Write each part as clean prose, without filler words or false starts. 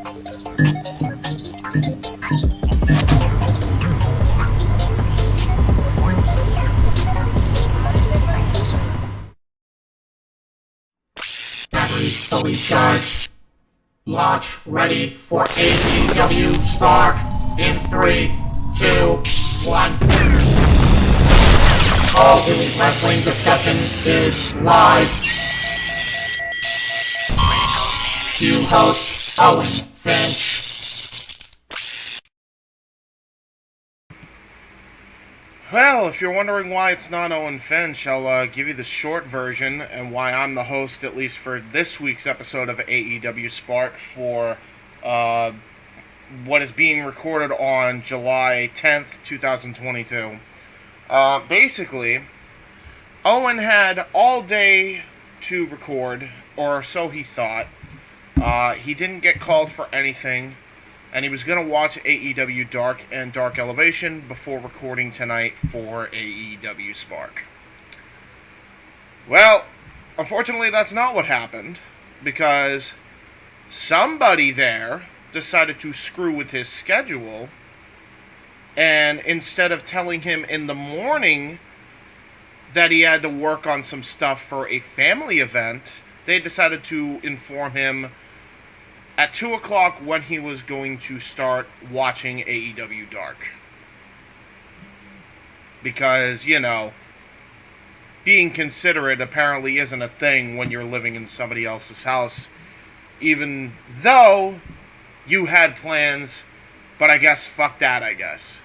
Batteries fully charged. Launch ready for AEW Spark in 3, 2, 1. All Elite Wrestling discussion is live. Cue host Owen Finch. Well, if you're wondering why it's not Owen Finch, I'll give you the short version and why I'm the host, at least for this week's episode of AEW Spark, for what is being recorded on July 10th, 2022. Basically, Owen had all day to record, or so he thought. He didn't get called for anything, and he was going to watch AEW Dark and Dark Elevation before recording tonight for AEW Spark. Well, unfortunately that's not what happened, because somebody there decided to screw with his schedule, and instead of telling him in the morning that he had to work on some stuff for a family event, they decided to inform him at 2 o'clock when he was going to start watching AEW Dark. Because, you know, being considerate apparently isn't a thing when you're living in somebody else's house, even though you had plans, but I guess fuck that, I guess.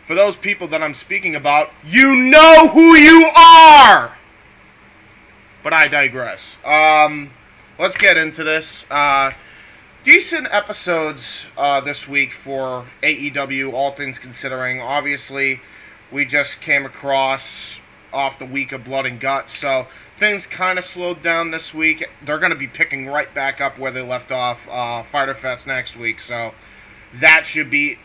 For those people that I'm speaking about, you know who you are! But I digress. Let's get into this. Decent episodes this week for AEW, all things considering. Obviously, we just came across off the week of Blood and Guts, so things kind of slowed down this week. They're going to be picking right back up where they left off Fyter Fest next week, so that should be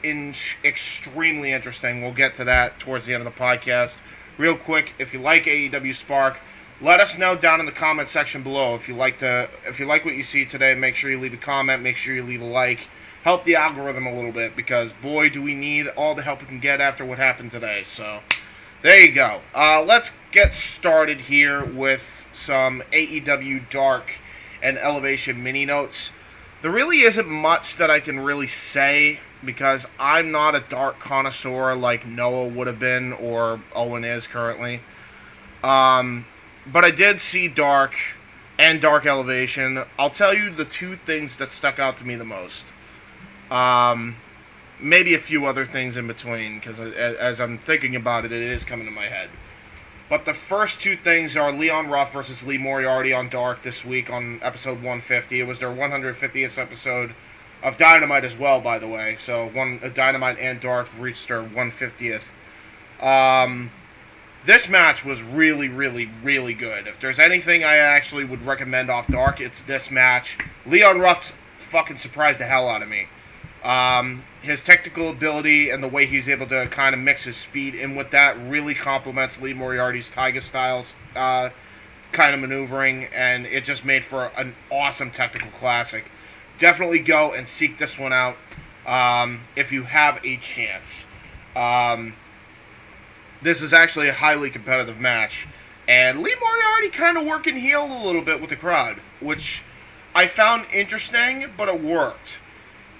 extremely interesting. We'll get to that towards the end of the podcast. Real quick, if you like AEW Spark, let us know down in the comment section below. If you like what you see today, make sure you leave a comment, make sure you leave a like. Help the algorithm a little bit, because boy do we need all the help we can get after what happened today. So there you go. Let's get started here with some AEW Dark and Elevation mini notes. There really isn't much that I can really say, because I'm not a Dark connoisseur like Noah would have been, or Owen is currently. But I did see Dark and Dark Elevation. I'll tell you the two things that stuck out to me the most. Maybe a few other things in between, because as I'm thinking about it, it is coming to my head. But the first two things are Leon Ruff versus Lee Moriarty on Dark this week on episode 150. It was their 150th episode of Dynamite as well, by the way. So Dynamite and Dark reached their 150th. This match was really, really, really good. If there's anything I actually would recommend off Dark, it's this match. Leon Ruff fucking surprised the hell out of me. His technical ability and the way he's able to kind of mix his speed in with that really complements Lee Moriarty's Tiger Styles kind of maneuvering, and it just made for an awesome technical classic. Definitely go and seek this one out if you have a chance. This is actually a highly competitive match, and Lee Moriarty kind of working heel a little bit with the crowd, which I found interesting, but it worked.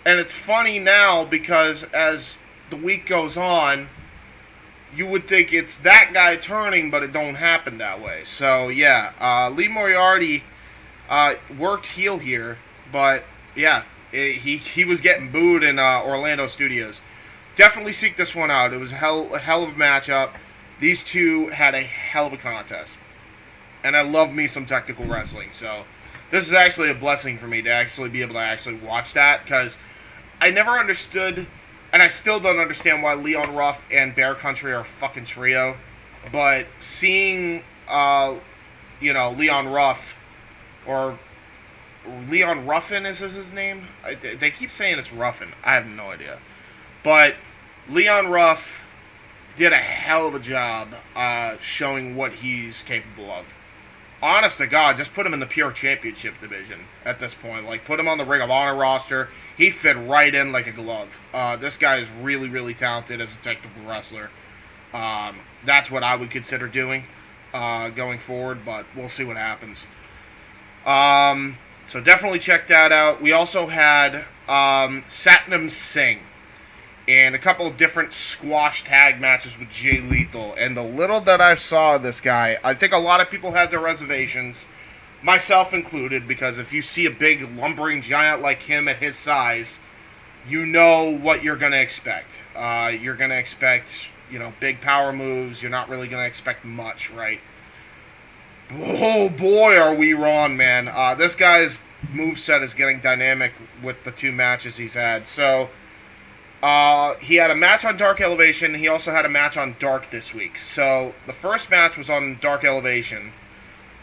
And it's funny now, because as the week goes on, you would think it's that guy turning, but it don't happen that way. So yeah, Lee Moriarty worked heel here, but yeah, he was getting booed in Orlando studios. Definitely seek this one out. It was a hell of a matchup. These two had a hell of a contest. And I love me some technical wrestling. So this is actually a blessing for me to actually be able to actually watch that, because I never understood, and I still don't understand, why Leon Ruff and Bear Country are a fucking trio. But seeing, Leon Ruff, or Leon Ruffin is his name? They keep saying it's Ruffin. I have no idea. But Leon Ruff did a hell of a job showing what he's capable of. honest to God, just put him in the pure championship division at this point. Like, put him on the Ring of Honor roster. He fit right in like a glove. This guy is really, really talented as a technical wrestler. That's what I would consider doing going forward, but we'll see what happens. So definitely check that out. We also had Satnam Singh and a couple of different squash tag matches with Jay Lethal. And the little that I saw of this guy, I think a lot of people had their reservations, myself included, because if you see a big lumbering giant like him at his size, you know what you're going to expect. You're going to expect, big power moves. You're not really going to expect much, right? Oh boy, are we wrong, man. This guy's moveset is getting dynamic with the 2 matches he's had. So, he had a match on Dark Elevation. He also had a match on Dark this week. So, the first match was on Dark Elevation.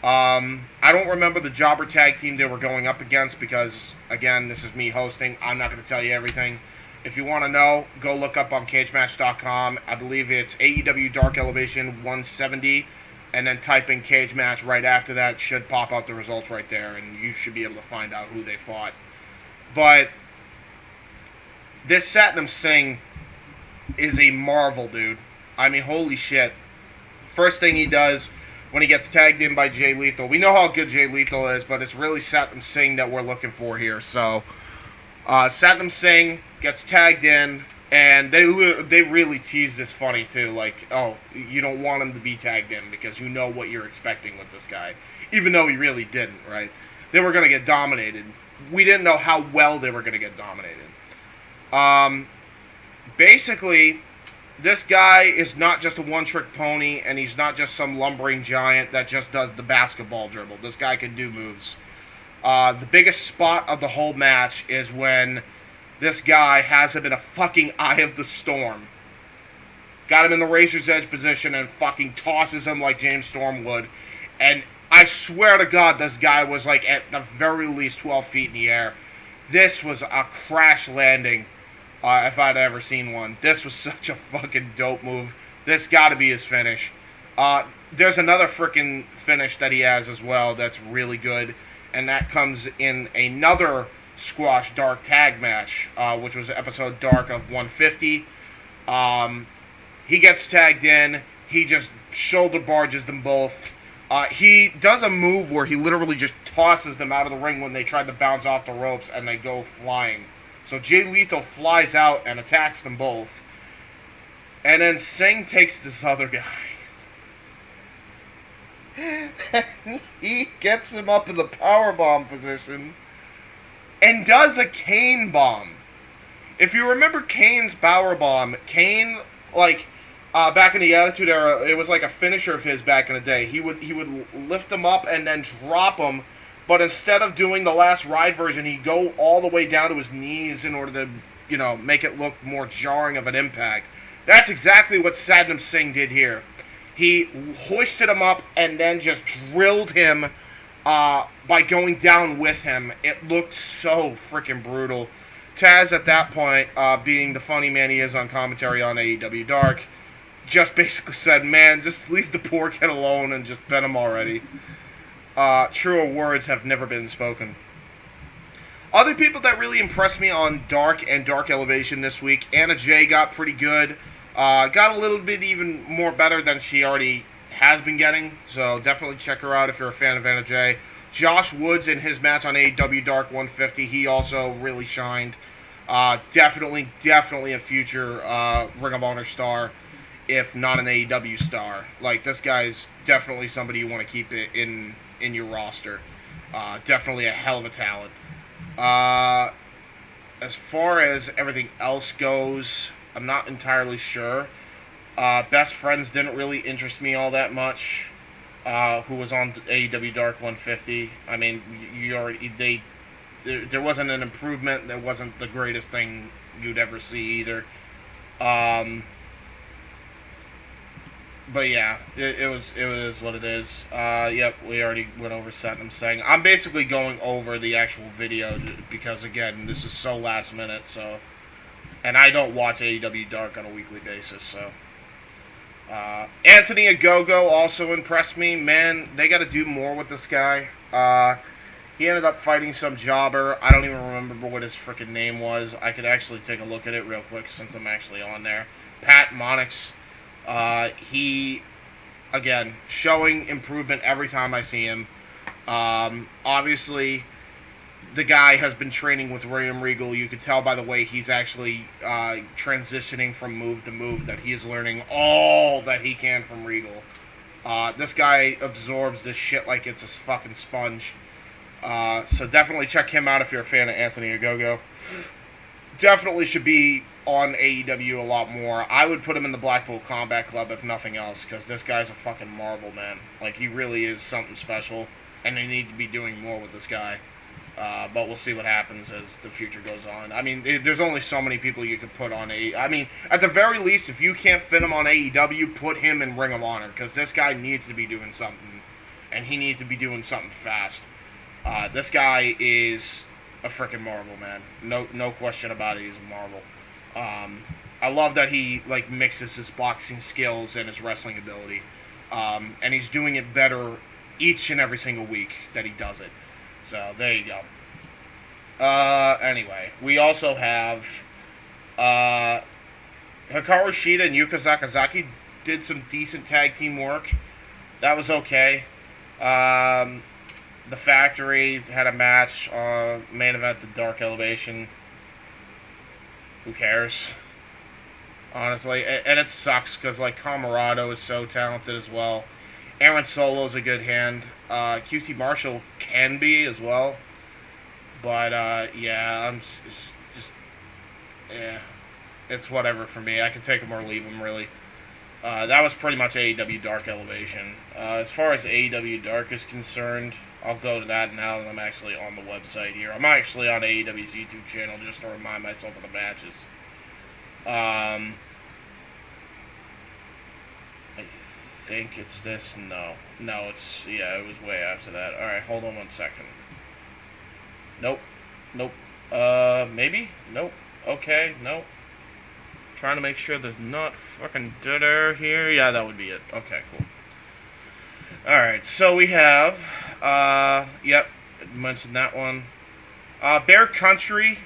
I don't remember the jobber tag team they were going up against because, again, this is me hosting. I'm not going to tell you everything. If you want to know, go look up on cagematch.com. I believe it's AEW Dark Elevation 170. And then type in cage match right after that. Should pop up the results right there. And you should be able to find out who they fought. But this Satnam Singh is a marvel, dude. I mean, holy shit. First thing he does when he gets tagged in by Jay Lethal. We know how good Jay Lethal is, but it's really Satnam Singh that we're looking for here. So, Satnam Singh gets tagged in, and they really tease this funny, too. Like, oh, you don't want him to be tagged in because you know what you're expecting with this guy. Even though he really didn't, right? They were going to get dominated. We didn't know how well they were going to get dominated. Basically, this guy is not just a one-trick pony, and he's not just some lumbering giant that just does the basketball dribble. This guy can do moves. The biggest spot of the whole match is when this guy has him in a fucking Eye of the Storm. Got him in the Razor's Edge position and fucking tosses him like James Storm would. And I swear to God, this guy was like at the very least 12 feet in the air. This was a crash landing. If I'd ever seen one. This was such a fucking dope move. This gotta be his finish. There's another freaking finish that he has as well that's really good. And that comes in another Squash Dark tag match, which was episode Dark of 150. He gets tagged in. He just shoulder barges them both. He does a move where he literally just tosses them out of the ring when they try to bounce off the ropes and they go flying. So Jay Lethal flies out and attacks them both. And then Singh takes this other guy. He gets him up in the powerbomb position and does a Kane bomb. If you remember Kane's powerbomb, Kane, back in the Attitude Era, it was like a finisher of his back in the day. He would lift him up and then drop him. But instead of doing the last ride version, he'd go all the way down to his knees in order to, make it look more jarring of an impact. That's exactly what Satnam Singh did here. He hoisted him up and then just drilled him by going down with him. It looked so freaking brutal. Taz, at that point, being the funny man he is on commentary on AEW Dark, just basically said, man, just leave the poor kid alone and just bet him already. Truer words have never been spoken. Other people that really impressed me on Dark and Dark Elevation this week, Anna Jay got pretty good. Got a little bit even more better than she already has been getting. So definitely check her out if you're a fan of Anna Jay. Josh Woods in his match on AEW Dark 150, he also really shined. Definitely a future Ring of Honor star, if not an AEW star. Like, this guy's definitely somebody you want to keep it in your roster. Definitely a hell of a talent. As far as everything else goes, I'm not entirely sure. Best Friends didn't really interest me all that much. Who was on AEW Dark 150. I mean, there wasn't an improvement. There wasn't the greatest thing you'd ever see either. But yeah, it was what it is. Yep, we already went over Satnam Singh. I'm basically going over the actual video because, again, this is so last minute. So, and I don't watch AEW Dark on a weekly basis. So, Anthony Ogogo also impressed me. Man, they got to do more with this guy. He ended up fighting some jobber. I don't even remember what his freaking name was. I could actually take a look at it real quick since I'm actually on there. Pat Monix. He, again, showing improvement every time I see him. Obviously, the guy has been training with William Regal. You could tell by the way he's actually transitioning from move to move that he is learning all that he can from Regal. This guy absorbs this shit like it's a fucking sponge. So definitely check him out if you're a fan of Anthony Ogogo. Definitely should be on AEW a lot more. I would put him in the Blackpool Combat Club if nothing else, because this guy's a fucking marvel, man. Like, he really is something special, and they need to be doing more with this guy. But we'll see what happens as the future goes on. I mean, there's only so many people you could put on I mean, at the very least, if you can't fit him on AEW, put him in Ring of Honor, because this guy needs to be doing something, and he needs to be doing something fast. This guy is a freaking marvel, man. No question about it. He's a marvel. I love that he like mixes his boxing skills and his wrestling ability, and he's doing it better each and every single week that he does it. So there you go. Anyway, we also have Hikaru Shida and Yuka Sakazaki did some decent tag team work. That was okay. The Factory had a match, main event, the Dark Elevation. Who cares? Honestly. And it sucks, because, like, Camarado is so talented as well. Aaron Solo's a good hand. QT Marshall can be as well. But, yeah, I'm just yeah. It's whatever for me. I can take him or leave him, really. That was pretty much AEW Dark Elevation. As far as AEW Dark is concerned, I'll go to that now that I'm actually on the website here. I'm actually on AEW's YouTube channel just to remind myself of the matches. I think it's this. No, it's, yeah, it was way after that. Alright, hold on 1 second. Nope. Maybe? Nope. Okay, nope. Trying to make sure there's not fucking dead air here. Yeah, that would be it. Okay, cool. Alright, so we have, yep, mentioned that one. Bear Country,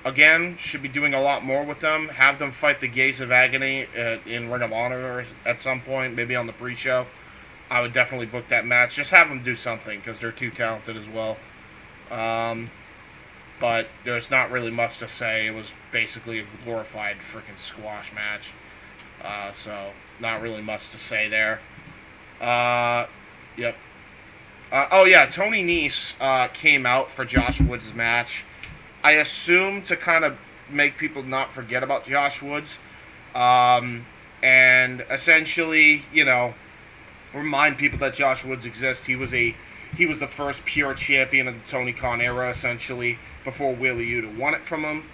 again, should be doing a lot more with them. Have them fight the Gates of Agony in Ring of Honor at some point, maybe on the pre-show. I would definitely book that match. Just have them do something, because they're too talented as well. But there's not really much to say. It was basically a glorified freaking squash match. So, not really much to say there. Yep. Oh yeah, Tony Nese came out for Josh Woods' match. I assume to kind of make people not forget about Josh Woods. And essentially, you know, remind people that Josh Woods exists. He was the first pure champion of the Tony Khan era, essentially, before Wheeler Yuta won it from him.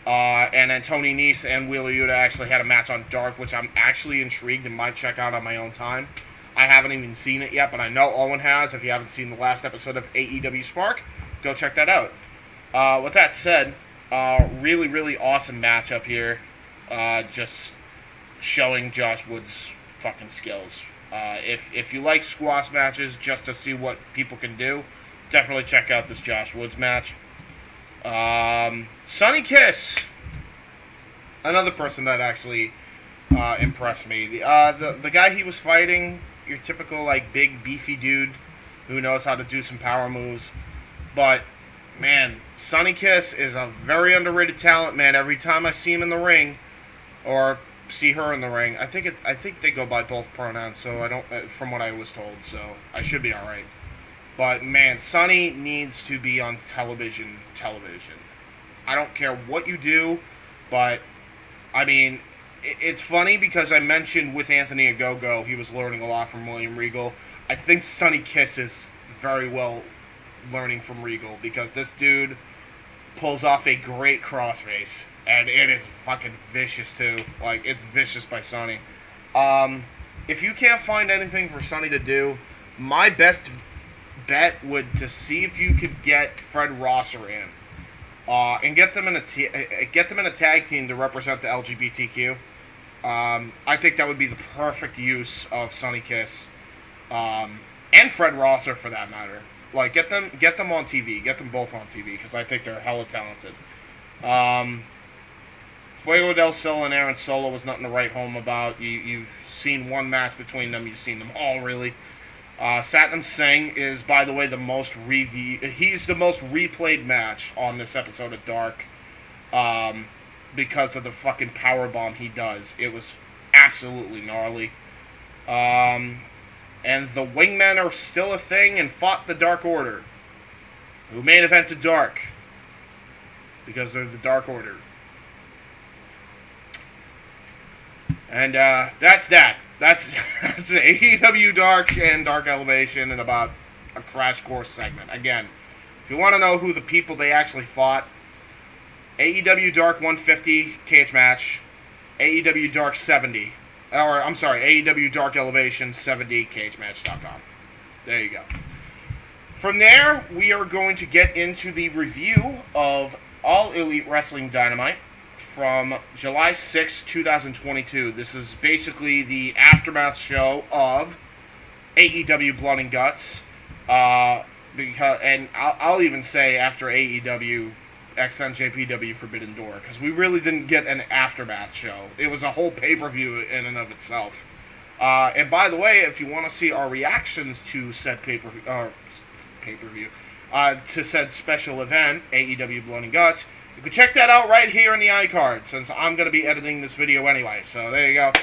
And then Tony Nese and Wheeler Yuta actually had a match on Dark, which I'm actually intrigued and might check out on my own time. I haven't even seen it yet, but I know Owen has. If you haven't seen the last episode of AEW Spark, go check that out. With that said, really, really awesome matchup here. Just showing Josh Woods' fucking skills. If you like squash matches just to see what people can do, definitely check out this Josh Woods match. Sonny Kiss, another person that actually impressed me. The guy he was fighting, your typical like big beefy dude who knows how to do some power moves, but man, Sonny Kiss is a very underrated talent, man. Every time I see him in the ring, or see her in the ring, I think they go by both pronouns, so I don't, from what I was told, so I should be alright. But man, Sonny needs to be on television. I don't care what you do, but I mean, it's funny because I mentioned with Anthony Ogogo, he was learning a lot from William Regal. I think Sonny Kiss is very well learning from Regal, because this dude pulls off a great crossface, and it is fucking vicious too. Like, it's vicious by Sonny. If you can't find anything for Sonny to do, my best bet would to see if you could get Fred Rosser in, and get them in a tag team to represent the LGBTQ. I think that would be the perfect use of Sonny Kiss, and Fred Rosser for that matter. Like, get them on TV, get them both on TV, because I think they're hella talented. Fuego del Sol and Aaron Solo was nothing to write home about. You've seen one match between them. You've seen them all, really. Satnam Singh is, by the way, he's the most replayed match on this episode of Dark, because of the fucking powerbomb he does. It was absolutely gnarly. And the Wingmen are still a thing and fought the Dark Order, who main evented Dark, because they're the Dark Order. And that's that. That's AEW Dark and Dark Elevation and about a crash course segment. Again, if you want to know who the people they actually fought, AEW Dark 150 cage match, AEW Dark 70, or I'm sorry, AEW Dark Elevation 70 cagematch.com. There you go. From there, we are going to get into the review of All Elite Wrestling Dynamite from July 6, 2022. This is basically the aftermath show of AEW Blood and Guts. I'll even say after AEW XNJPW Forbidden Door, because we really didn't get an aftermath show. It was a whole pay-per-view in and of itself. And by the way, if you want to see our reactions to said pay-per-view, to said special event, AEW Blood and Guts, you can check that out right here in the iCard, since I'm going to be editing this video anyway. So there you go.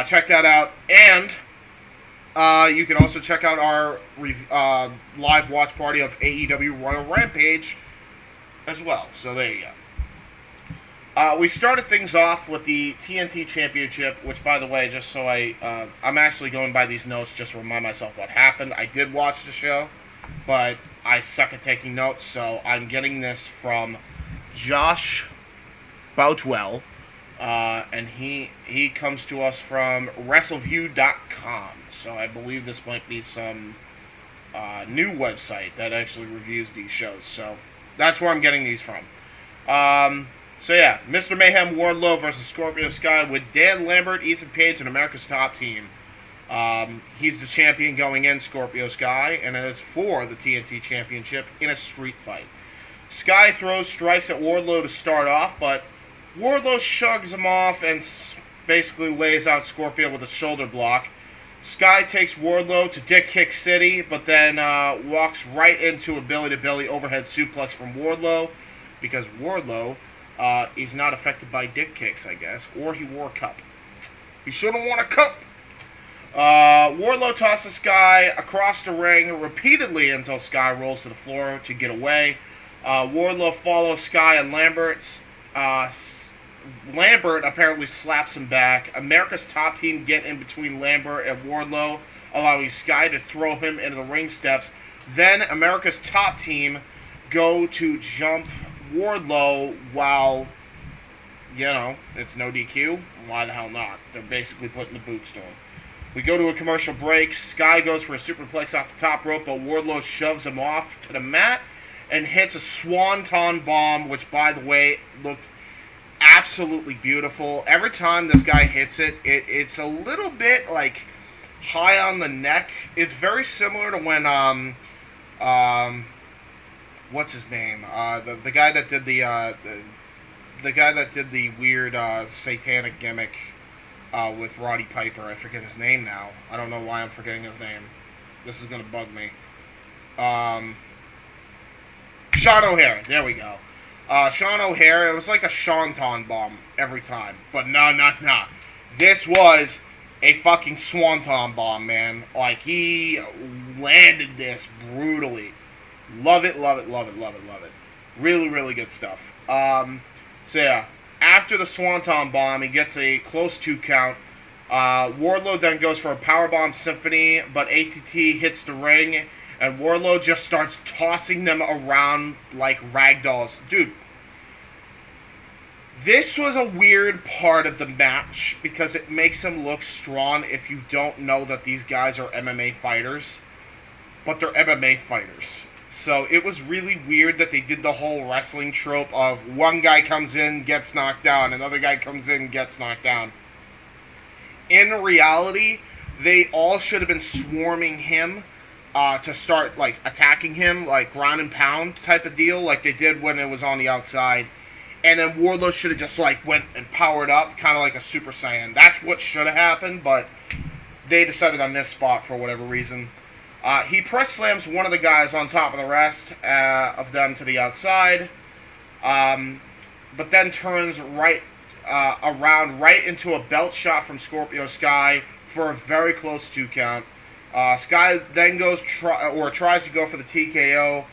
Check that out. And you can also check out our live watch party of AEW Royal Rampage as well. So there you go. We started things off with the TNT Championship, which, by the way, just so I'm actually going by these notes just to remind myself what happened. I did watch the show, but I suck at taking notes, so I'm getting this from Josh Boutwell, and he comes to us from WrestleView.com, so I believe this might be some new website that actually reviews these shows, so that's where I'm getting these from. So yeah, Mr. Mayhem Wardlow versus Scorpio Sky with Dan Lambert, Ethan Page, and America's Top Team. He's the champion going in, Scorpio Sky, and it is for the TNT Championship in a street fight. Sky throws strikes at Wardlow to start off, but Wardlow shrugs him off and basically lays out Scorpio with a shoulder block. Sky takes Wardlow to Dick Kick City, but then walks right into a belly-to-belly overhead suplex from Wardlow, because Wardlow is not affected by dick kicks, I guess, or he wore a cup. He should have worn a cup! Wardlow tosses Sky across the ring repeatedly until Sky rolls to the floor to get away. Wardlow follows Sky and Lambert. Lambert apparently slaps him back. America's Top Team get in between Lambert and Wardlow, allowing Sky to throw him into the ring steps. Then America's Top Team go to jump Wardlow while, it's no DQ. Why the hell not? They're basically putting the boots to him. We go to a commercial break. Sky goes for a superplex off the top rope, but Wardlow shoves him off to the mat and hits a swanton bomb, which, by the way, looked absolutely beautiful. Every time this guy hits it, it's a little bit, high on the neck. It's very similar to when, what's his name? The guy that did the weird satanic gimmick with Roddy Piper. I forget his name now. I don't know why I'm forgetting his name. This is going to bug me. Sean O'Hare. There we go. Sean O'Hare. It was like a Swanton bomb every time. But no. This was a fucking Swanton bomb, man. He landed this brutally. Love it. Really, really good stuff. So yeah, after the Swanton bomb, he gets a close 2 count. Wardlow then goes for a powerbomb symphony, but ATT hits the ring, and Wardlow just starts tossing them around like ragdolls. Dude, this was a weird part of the match because it makes him look strong if you don't know that these guys are MMA fighters, but they're MMA fighters. So it was really weird that they did the whole wrestling trope of one guy comes in, gets knocked down, another guy comes in, gets knocked down. in reality, they all should have been swarming him to start, like, attacking him, like, ground and pound type of deal, like they did when it was on the outside. And then Wardlow should have just, like, went and powered up, kind of like a Super Saiyan. That's what should have happened, but they decided on this spot for whatever reason. He press slams one of the guys on top of the rest of them to the outside, but then turns around right into a belt shot from Scorpio Sky for a very close 2 count. Sky then tries to go for the TKO,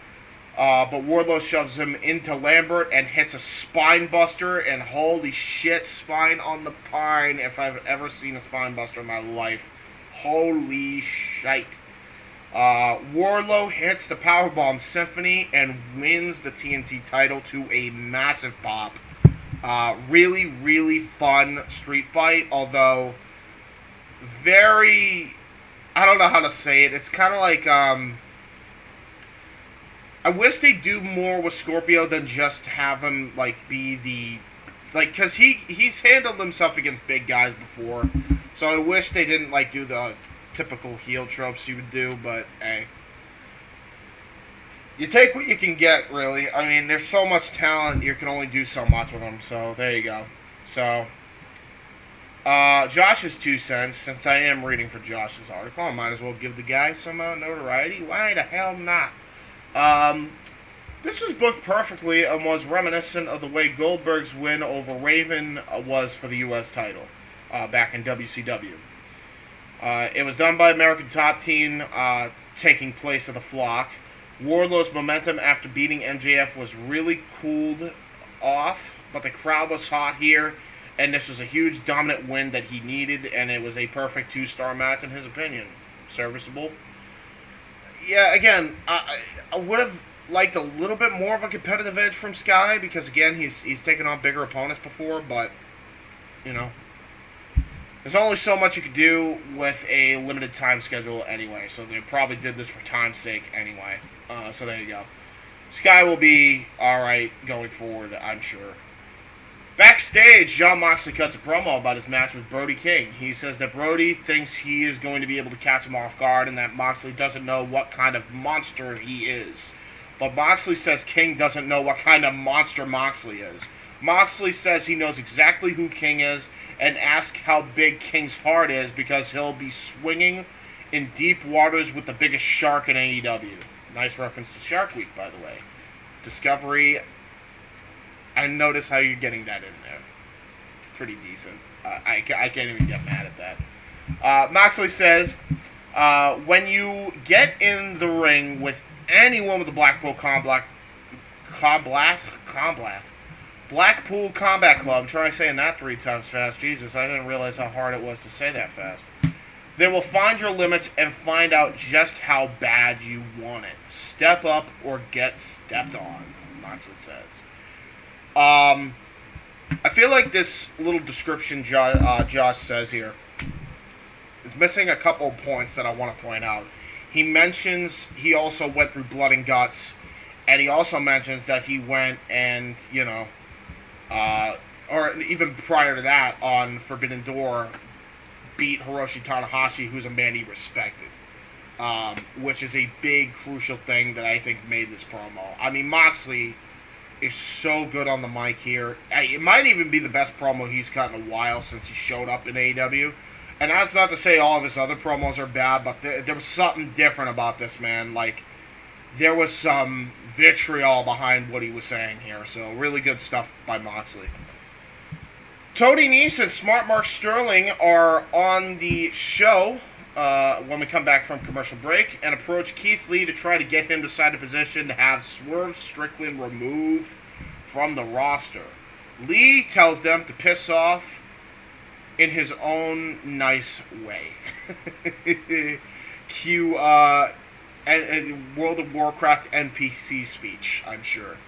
but Wardlow shoves him into Lambert and hits a spine buster, and holy shit, spine on the pine if I've ever seen a spine buster in my life. Holy shite. Wardlow hits the Powerbomb Symphony and wins the TNT title to a massive pop. Really, really fun street fight, although very... I don't know how to say it. It's kind of like, I wish they do more with Scorpio than just have him, like, be the... Like, because he's handled himself against big guys before, so I wish they didn't, like, do the typical heel tropes you would do, but, hey. You take what you can get, really. I mean, there's so much talent, you can only do so much with them, so there you go. So, Josh's 2 cents, since I am reading for Josh's article, I might as well give the guy some notoriety. Why the hell not? This was booked perfectly and was reminiscent of the way Goldberg's win over Raven was for the U.S. title back in WCW. It was done by American Top Team, taking place of the Flock. Wardlow's momentum after beating MJF was really cooled off, but the crowd was hot here, and this was a huge dominant win that he needed, and it was a perfect 2-star match in his opinion. Serviceable. Yeah, again, I would have liked a little bit more of a competitive edge from Sky, because again, he's taken on bigger opponents before, but, you know, there's only so much you could do with a limited time schedule anyway, so they probably did this for time's sake anyway. So there you go. Sky will be alright going forward, I'm sure. Backstage, Jon Moxley cuts a promo about his match with Brody King. He says that Brody thinks he is going to be able to catch him off guard and that Moxley doesn't know what kind of monster he is. But Moxley says King doesn't know what kind of monster Moxley is. Moxley says he knows exactly who King is and asks how big King's heart is because he'll be swinging in deep waters with the biggest shark in AEW. Nice reference to Shark Week, by the way. Discovery, I notice how you're getting that in there. Pretty decent. I can't even get mad at that. Moxley says, when you get in the ring with anyone with the Blackpool Combat Club, try saying that 3 times fast. Jesus, I didn't realize how hard it was to say that fast. They will find your limits and find out just how bad you want it. Step up or get stepped on, Moxley says. I feel like this little description Josh says here is missing a couple of points that I want to point out. He mentions he also went through Blood and Guts, and he also mentions that he went and, you know, or even prior to that, on Forbidden Door, beat Hiroshi Tanahashi, who's a man he respected. Which is a big, crucial thing that I think made this promo. I mean, Moxley is so good on the mic here. It might even be the best promo he's cut in a while since he showed up in AEW. And that's not to say all of his other promos are bad, but there was something different about this, man. Like, there was some vitriol behind what he was saying here. So, really good stuff by Moxley. Tony Nese and Smart Mark Sterling are on the show when we come back from commercial break and approach Keith Lee to try to get him to sign a position to have Swerve Strickland removed from the roster. Lee tells them to piss off in his own nice way. Cue World of Warcraft NPC speech, I'm sure.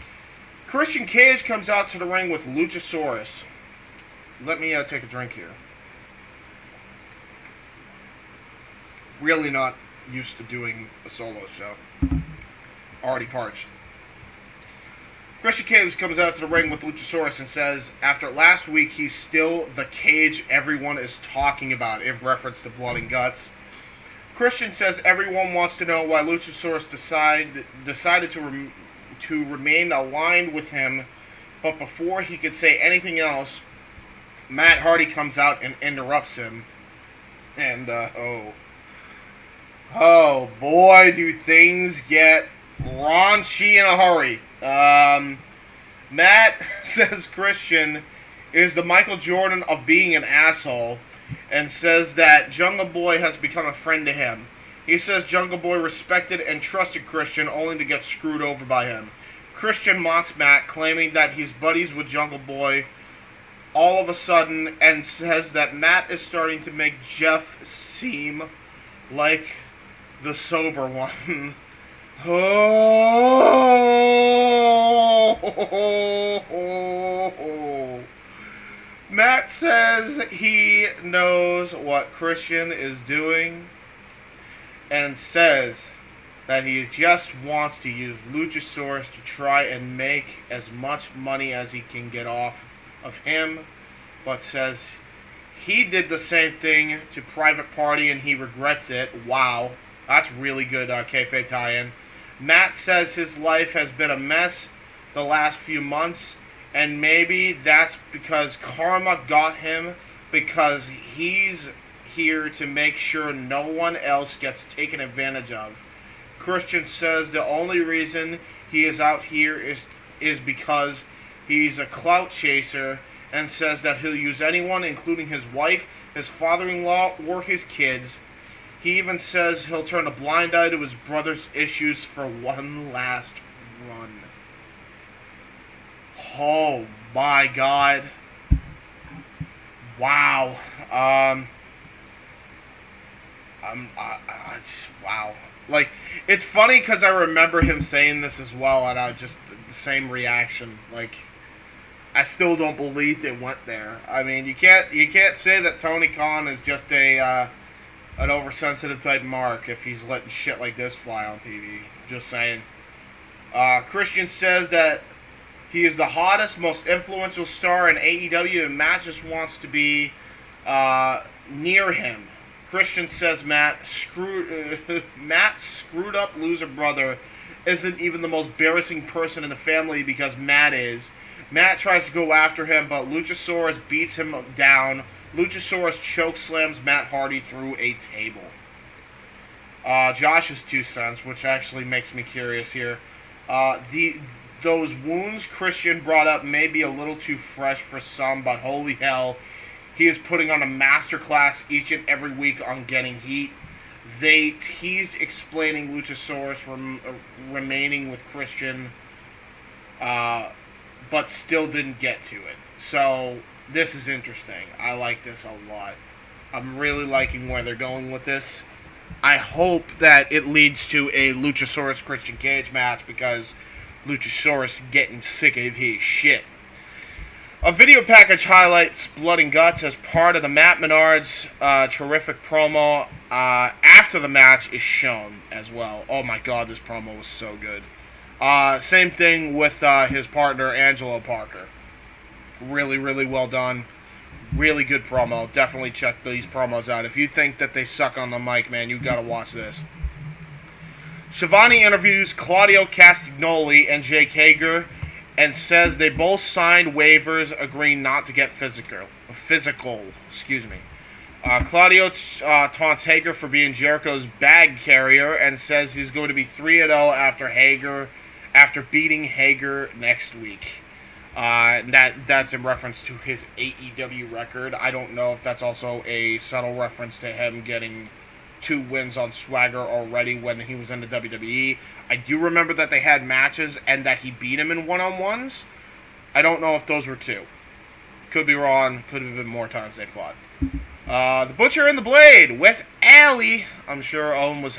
Christian Cage comes out to the ring with Luchasaurus. Let me take a drink here. Really not used to doing a solo show. Already parched. Christian Cage comes out to the ring with Luchasaurus and says, after last week, he's still the Cage everyone is talking about, in reference to Blood and Guts. Christian says everyone wants to know why Luchasaurus decided to remain aligned with him, but before he could say anything else, Matt Hardy comes out and interrupts him. And, oh boy, do things get raunchy in a hurry. Matt says Christian is the Michael Jordan of being an asshole, and says that Jungle Boy has become a friend to him. He says Jungle Boy respected and trusted Christian only to get screwed over by him. Christian mocks Matt, claiming that he's buddies with Jungle Boy all of a sudden, and says that Matt is starting to make Jeff seem like the sober one. Oh. Matt says he knows what Christian is doing, and says that he just wants to use Luchasaurus to try and make as much money as he can get off of him, but says he did the same thing to Private Party and he regrets it. Wow, that's really good kayfabe tie-in. Matt says his life has been a mess the last few months, and maybe that's because karma got him, because he's here to make sure no one else gets taken advantage of. Christian says the only reason he is out here is because he's a clout chaser, and says that he'll use anyone, including his wife, his father-in-law, or his kids. He even says he'll turn a blind eye to his brother's issues for one last run. Oh my God. Wow. Wow. Like, it's funny because I remember him saying this as well, and I just, the same reaction. Like, I still don't believe it went there. I mean, you can't say that Tony Khan is just an oversensitive type mark if he's letting shit like this fly on TV. Just saying. Christian says that he is the hottest, most influential star in AEW, and Matt just wants to be near him. Christian says Matt's screwed up loser brother isn't even the most embarrassing person in the family, because Matt is. Matt tries to go after him, but Luchasaurus beats him down. Luchasaurus chokeslams Matt Hardy through a table. Josh's 2 cents, which actually makes me curious here. Those wounds Christian brought up may be a little too fresh for some, but holy hell, he is putting on a masterclass each and every week on getting heat. They teased explaining Luchasaurus remaining with Christian, but still didn't get to it. So, this is interesting. I like this a lot. I'm really liking where they're going with this. I hope that it leads to a Luchasaurus Christian Cage match, because Luchasaurus getting sick of his shit. A video package highlights Blood and Guts as part of the Matt Menard's terrific promo after the match is shown as well. Oh my God, this promo was so good. Same thing with his partner, Angelo Parker. Really, really well done. Really good promo. Definitely check these promos out. If you think that they suck on the mic, man, you gotta watch this. Shivani interviews Claudio Castagnoli and Jake Hager, and says they both signed waivers agreeing not to get physical. Claudio taunts Hager for being Jericho's bag carrier, and says he's going to be 3-0 after beating Hager next week. That's in reference to his AEW record. I don't know if that's also a subtle reference to him getting 2 wins on Swagger already when he was in the WWE. I do remember that they had matches and that he beat him in one-on-ones. I don't know if those were 2. Could be wrong. Could have been more times they fought. The Butcher and the Blade with Allie. I'm sure Owen was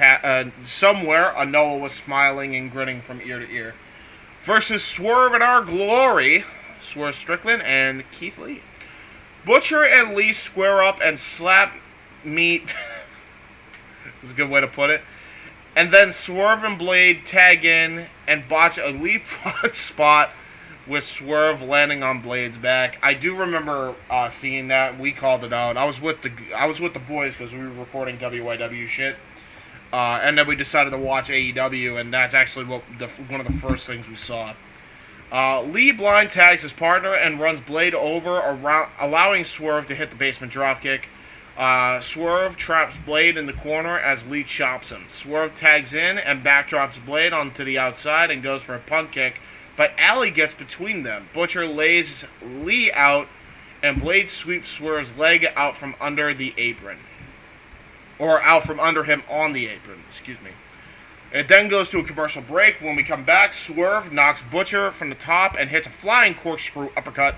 somewhere. Noah was smiling and grinning from ear to ear. Versus Swerve and Our Glory. Swerve Strickland and Keith Lee. Butcher and Lee square up and slap meat. That's a good way to put it. And then Swerve and Blade tag in and botch a leapfrog spot with Swerve landing on Blade's back. I do remember seeing that. We called it out. I was with the boys because we were recording WYW shit. And then we decided to watch AEW, and that's actually one of the first things we saw. Lee blind tags his partner and runs Blade over, allowing Swerve to hit the basement dropkick. Swerve traps Blade in the corner as Lee chops him. Swerve tags in and backdrops Blade onto the outside and goes for a punt kick, but Alley gets between them. Butcher lays Lee out, and Blade sweeps Swerve's leg out from under the apron. Or out from under him on the apron, excuse me. It then goes to a commercial break. When we come back, Swerve knocks Butcher from the top and hits a flying corkscrew uppercut.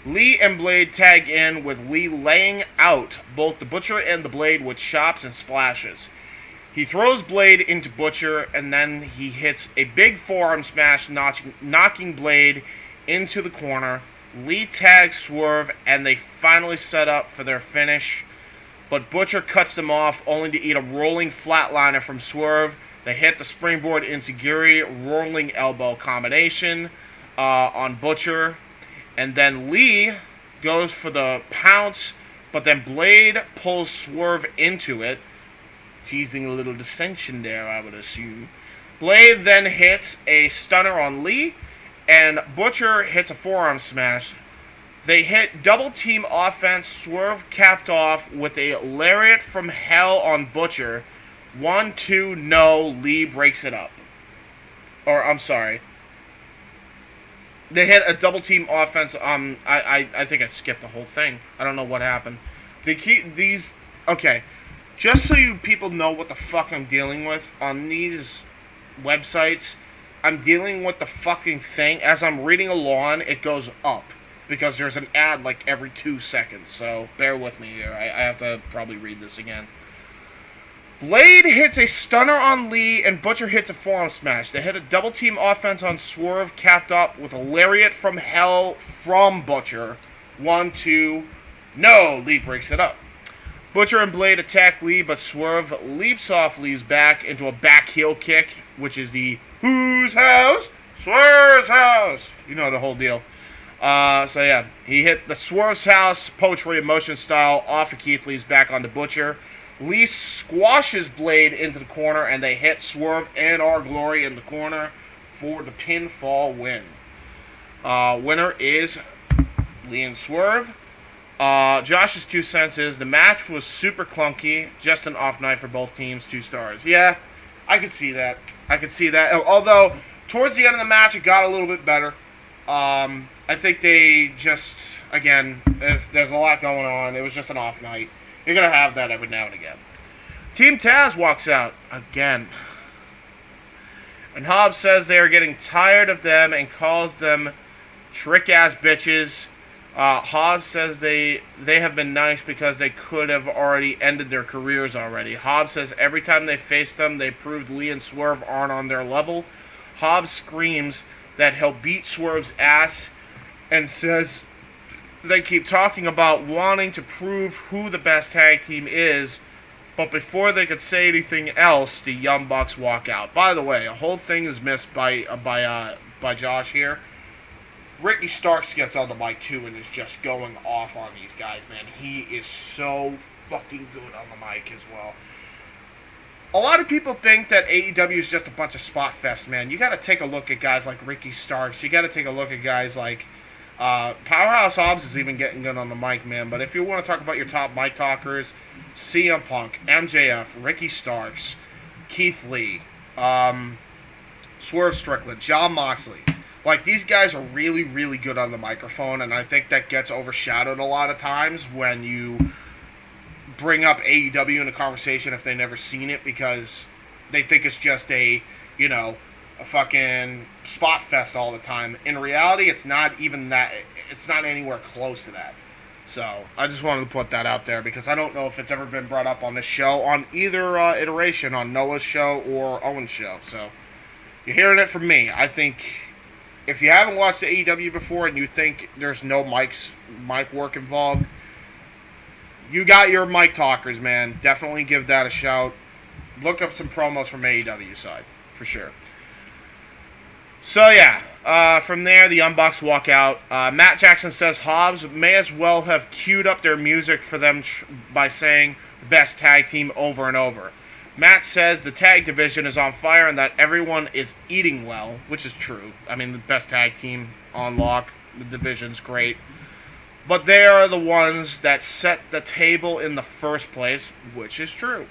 Lee and Blade tag in, with Lee laying out both the Butcher and the Blade with chops and splashes. He throws Blade into Butcher, and then he hits a big forearm smash, knocking Blade into the corner. Lee tags Swerve, and they finally set up for their finish. But Butcher cuts them off, only to eat a rolling flatliner from Swerve. They hit the springboard enziguri rolling elbow combination on Butcher. And then Lee goes for the pounce, but then Blade pulls Swerve into it. Teasing a little dissension there, I would assume. Blade then hits a stunner on Lee, and Butcher hits a forearm smash. They hit double team offense. Swerve capped off with a lariat from hell on Butcher. 1, 2, no. Lee breaks it up. Or, I'm sorry. They hit a double team offense. I think I skipped the whole thing. I don't know what happened. Okay. Just so you people know what the fuck I'm dealing with on these websites, I'm dealing with the fucking thing. As I'm reading along, it goes up. Because there's an ad like every 2 seconds. So, bear with me here. I have to probably read this again. Blade hits a stunner on Lee, and Butcher hits a forearm smash. They hit a double team offense on Swerve, capped up with a lariat from hell from Butcher. 1, 2, no. Lee breaks it up. Butcher and Blade attack Lee, but Swerve leaps off Lee's back into a back heel kick, which is the whose house? Swerve's house. You know the whole deal. So yeah, he hit the Swerve's house, poetry in motion style, off of Keith Lee's back onto Butcher. Lee squashes Blade into the corner, and they hit Swerve and Our Glory in the corner for the pinfall win. Winner is Lee and Swerve. Josh's 2 cents is the match was super clunky, just an off night for both teams, 2 stars. Yeah, I could see that. Although, towards the end of the match, it got a little bit better. I think they just, again, there's a lot going on. It was just an off night. You're going to have that every now and again. Team Taz walks out again. And Hobbs says they are getting tired of them and calls them trick-ass bitches. Hobbs says they have been nice because they could have already ended their careers already. Hobbs says every time they faced them, they proved Lee and Swerve aren't on their level. Hobbs screams that he'll beat Swerve's ass and says they keep talking about wanting to prove who the best tag team is, but before they could say anything else, the Young Bucks walk out. By the way, a whole thing is missed by Josh here. Ricky Starks gets on the mic too and is just going off on these guys, man. He is so fucking good on the mic as well. A lot of people think that AEW is just a bunch of spot fest, man. You got to take a look at guys like Ricky Starks. You got to take a look at guys like Powerhouse Hobbs is even getting good on the mic, man. But if you want to talk about your top mic talkers, CM Punk, MJF, Ricky Starks, Keith Lee, Swerve Strickland, Jon Moxley. Like, these guys are really, really good on the microphone, and I think that gets overshadowed a lot of times when you bring up AEW in a conversation if they've never seen it, because they think it's just a fucking spot fest all the time. In reality, it's not even that. It's not anywhere close to that. So, I just wanted to put that out there, because I don't know if it's ever been brought up on this show, on either iteration, on Noah's show or Owen's show. So, you're hearing it from me. I think if you haven't watched the AEW before and you think there's no mic work involved, you got your mic talkers, man. Definitely give that a shout. Look up some promos from AEW side, for sure. So yeah, from there the Young Bucks walk out. Matt Jackson says Hobbs may as well have queued up their music for them by saying best tag team over and over. Matt says the tag division is on fire and that everyone is eating well, which is true. I mean, the best tag team on lock, the division's great. But they are the ones that set the table in the first place, which is true.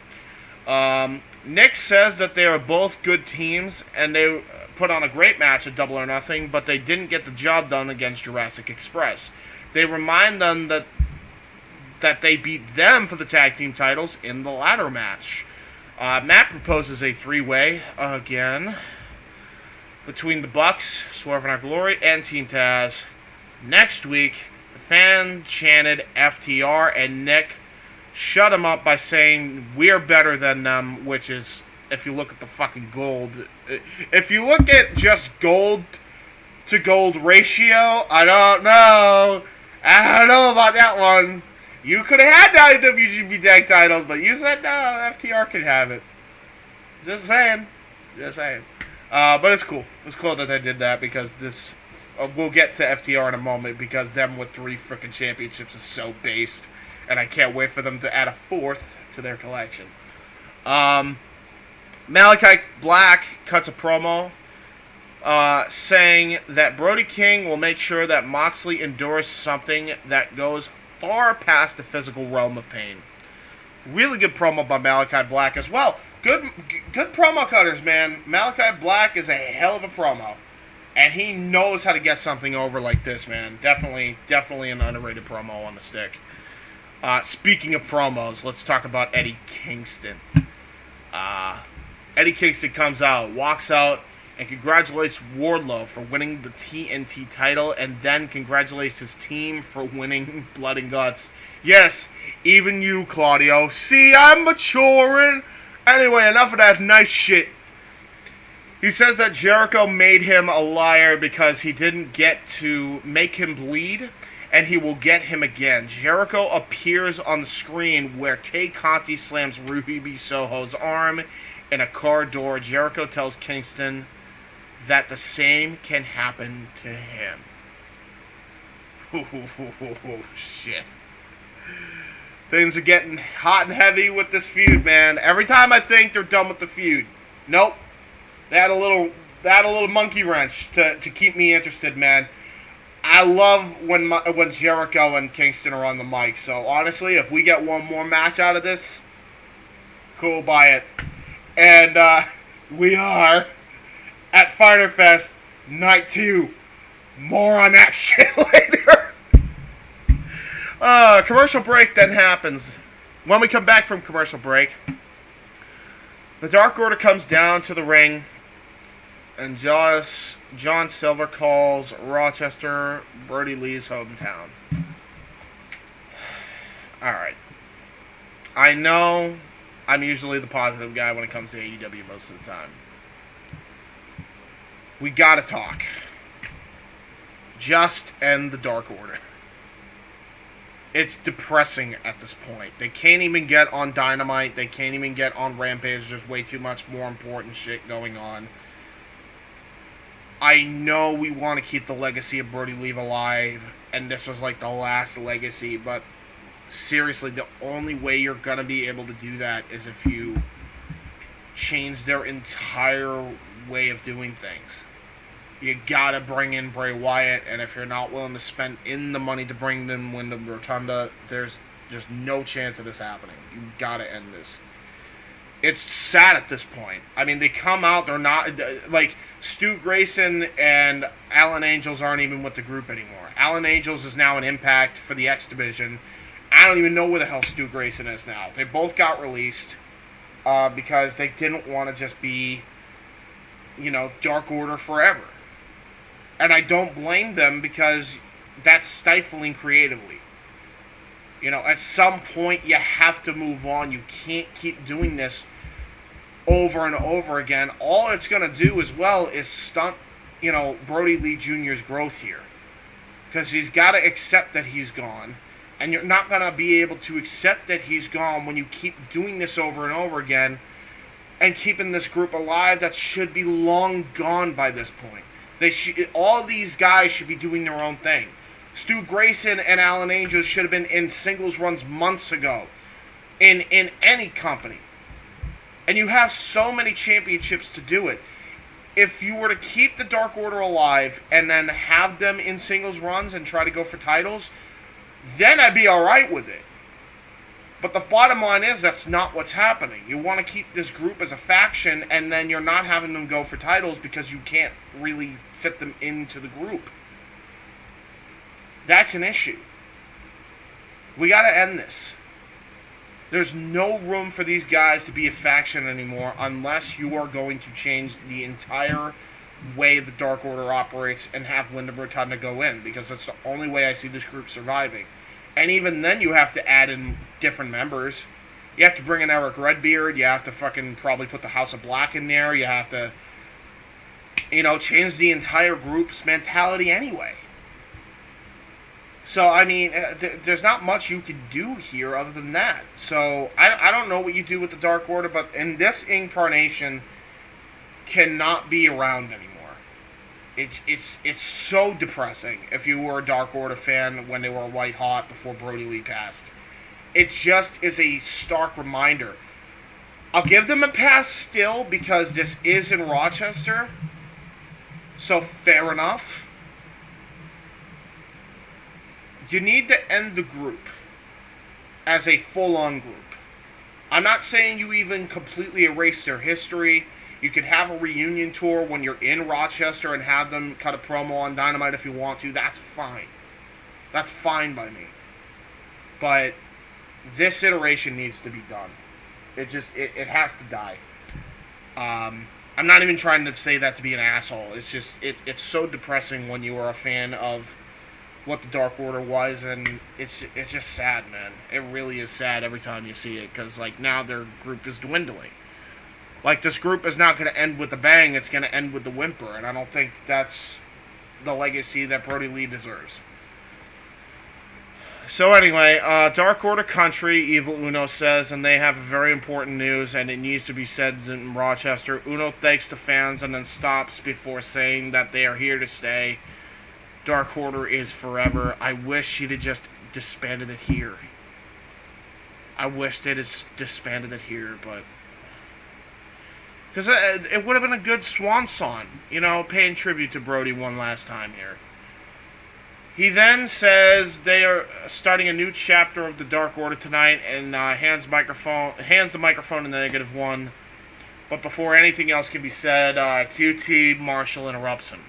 Nick says that they are both good teams and they put on a great match at Double or Nothing, but they didn't get the job done against Jurassic Express. They remind them that they beat them for the tag team titles in the ladder match. Matt proposes a three-way again between the Bucks, Swerve in Our Glory, and Team Taz. Next week, the fan chanted FTR, and Nick shut him up by saying we're better than them, which is, if you look at the fucking gold, if you look at just gold to gold ratio, I don't know about that one. You could have had the IWGP tag titles, but you said no, FTR could have it. Just saying. But it's cool. It's cool that they did that because this, we'll get to FTR in a moment because them with 3 freaking championships is so based. And I can't wait for them to add a 4th to their collection. Malachi Black cuts a promo saying that Brody King will make sure that Moxley endures something that goes far past the physical realm of pain. Really good promo by Malachi Black as well. Good promo cutters, man. Malachi Black is a hell of a promo. And he knows how to get something over like this, man. Definitely an underrated promo on the stick. Speaking of promos, let's talk about Eddie Kingston. Eddie Kingston comes out, walks out, and congratulates Wardlow for winning the TNT title, and then congratulates his team for winning Blood and Guts. Yes, even you, Claudio. See, I'm maturing. Anyway, enough of that nice shit. He says that Jericho made him a liar because he didn't get to make him bleed, and he will get him again. Jericho appears on the screen where Tay Conti slams Ruby Soho's arm in a car door. Jericho tells Kingston that the same can happen to him. Shit. Things are getting hot and heavy with this feud, man. Every time I think they're done with the feud, nope. They had a little monkey wrench to keep me interested, man. I love when Jericho and Kingston are on the mic. So honestly, if we get one more match out of this, cool, buy it. And we are at Fighter Fest Night 2. More on that shit later. Commercial break then happens. When we come back from commercial break, the Dark Order comes down to the ring, and John Silver calls Rochester Brody Lee's hometown. Alright. I know I'm usually the positive guy when it comes to AEW most of the time. We gotta talk. Just end the Dark Order. It's depressing at this point. They can't even get on Dynamite. They can't even get on Rampage. There's way too much more important shit going on. I know we want to keep the legacy of Brody Lee alive, and this was like the last legacy, but seriously, the only way you're going to be able to do that is if you change their entire way of doing things. You gotta bring in Bray Wyatt, and if you're not willing to spend in the money to bring in Wyndham Rotunda, there's no chance of this happening. You gotta end this. It's sad at this point. I mean, they come out, they're not, like, Stu Grayson and Alan Angels aren't even with the group anymore. Alan Angels is now an Impact for the X Division. I don't even know where the hell Stu Grayson is now. They both got released because they didn't want to just be, Dark Order forever. And I don't blame them because that's stifling creatively. At some point you have to move on. You can't keep doing this over and over again. All it's going to do as well is stunt, Brody Lee Jr.'s growth here. Because he's got to accept that he's gone. And you're not going to be able to accept that he's gone when you keep doing this over and over again and keeping this group alive that should be long gone by this point. All these guys should be doing their own thing. Stu Grayson and Alan Angels should have been in singles runs months ago. In any company. And you have so many championships to do it. If you were to keep the Dark Order alive and then have them in singles runs and try to go for titles, then I'd be alright with it. But the bottom line is that's not what's happening. You want to keep this group as a faction, and then you're not having them go for titles because you can't really fit them into the group. That's an issue. We got to end this. There's no room for these guys to be a faction anymore unless you are going to change the entire way the Dark Order operates and have Linda Rotunda go in, because that's the only way I see this group surviving. And even then you have to add in different members. You have to bring in Eric Redbeard. You have to fucking probably put the House of Black in there. You have to, change the entire group's mentality anyway. So, I mean, there's not much you can do here other than that. So, I don't know what you do with the Dark Order, but in this incarnation, cannot be around anymore. It's so depressing if you were a Dark Order fan when they were white hot before Brody Lee passed. It just is a stark reminder. I'll give them a pass still because this is in Rochester, so fair enough. You need to end the group as a full-on group. I'm not saying you even completely erase their history. You could have a reunion tour when you're in Rochester and have them cut a promo on Dynamite if you want to. That's fine. That's fine by me. But this iteration needs to be done. It has to die. I'm not even trying to say that to be an asshole. It's just, it's so depressing when you are a fan of what the Dark Order was, and it's just sad, man. It really is sad every time you see it, because, now their group is dwindling. This group is not going to end with a bang, it's going to end with the whimper, and I don't think that's the legacy that Brody Lee deserves. So anyway, Dark Order Country, Evil Uno says, and they have very important news, and it needs to be said in Rochester. Uno thanks the fans and then stops before saying that they are here to stay. Dark Order is forever. I wish he'd have just disbanded it here. I wish they'd have disbanded it here, but... Because it would have been a good swan song, paying tribute to Brody one last time here. He then says they are starting a new chapter of the Dark Order tonight, and hands the microphone to -1. But before anything else can be said, QT Marshall interrupts him.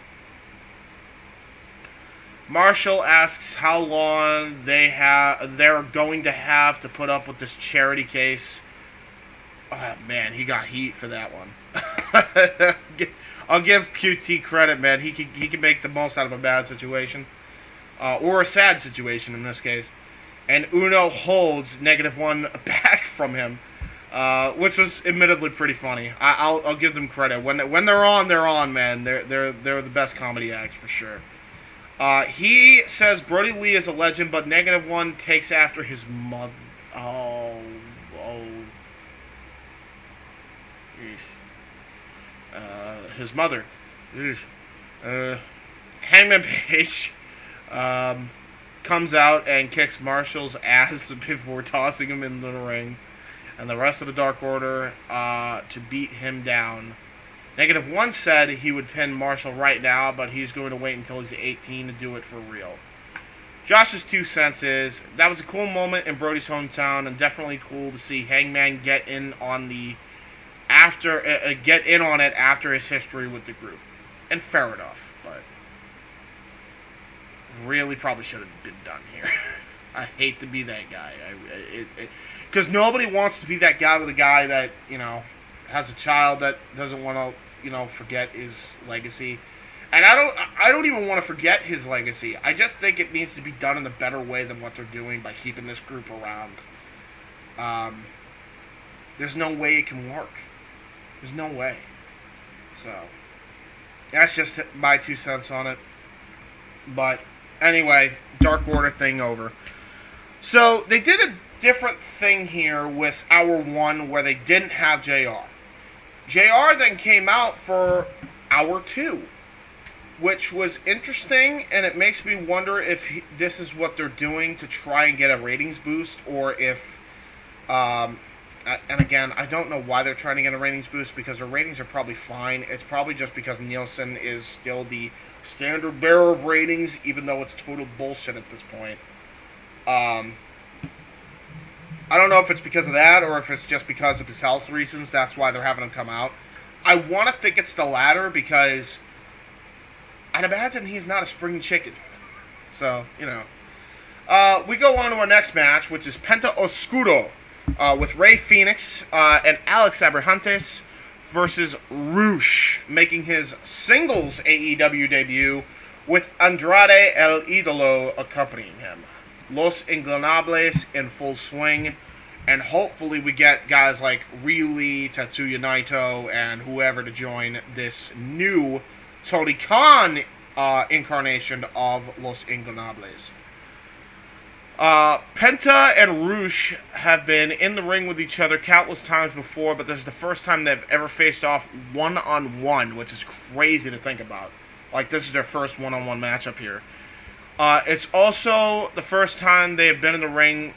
Marshall asks how long they're going to have to put up with this charity case. Oh, man, he got heat for that one. I'll give QT credit, man. He can make the most out of a bad situation. Or a sad situation in this case. And Uno holds -1 back from him. Which was admittedly pretty funny. I'll give them credit. When they're on, man. They're the best comedy acts for sure. He says Brody Lee is a legend, but -1 takes after his mother. His mother. Hangman Page comes out and kicks Marshall's ass before tossing him into the ring, and the rest of the Dark Order to beat him down. -1 said he would pin Marshall right now, but he's going to wait until he's 18 to do it for real. Josh's 2 cents is, that was a cool moment in Brody's hometown, and definitely cool to see Hangman get in on it after his history with the group. And fair enough, but really probably should have been done here. I hate to be that guy. Because nobody wants to be that guy with a guy that, has a child that doesn't want to, forget his legacy. And I don't even want to forget his legacy. I just think it needs to be done in a better way than what they're doing by keeping this group around. There's no way it can work. There's no way. So, that's just my 2 cents on it. But, anyway, Dark Order thing over. So, they did a different thing here with Hour 1 where they didn't have JR. JR then came out for Hour 2. which was interesting, and it makes me wonder if this is what they're doing to try and get a ratings boost, or if, and again, I don't know why they're trying to get a ratings boost, because their ratings are probably fine. It's probably just because Nielsen is still the standard bearer of ratings, even though it's total bullshit at this point. I don't know if it's because of that, or if it's just because of his health reasons, that's why they're having him come out. I want to think it's the latter, because I'd imagine he's not a spring chicken. So, you know. We go on to our next match, which is Penta Oscuro, with Rey Fenix and Alex Abrahantes versus Rush, making his singles AEW debut, with Andrade El Idolo accompanying him. Los Ingobernables in full swing, and hopefully we get guys like Ryulee, Tetsuya Naito, and whoever to join this new Tony Khan incarnation of Los Ingobernables. Penta and Rush have been in the ring with each other countless times before, but this is the first time they've ever faced off one-on-one, which is crazy to think about. Like, this is their first one-on-one matchup here. It's also the first time they've been in the ring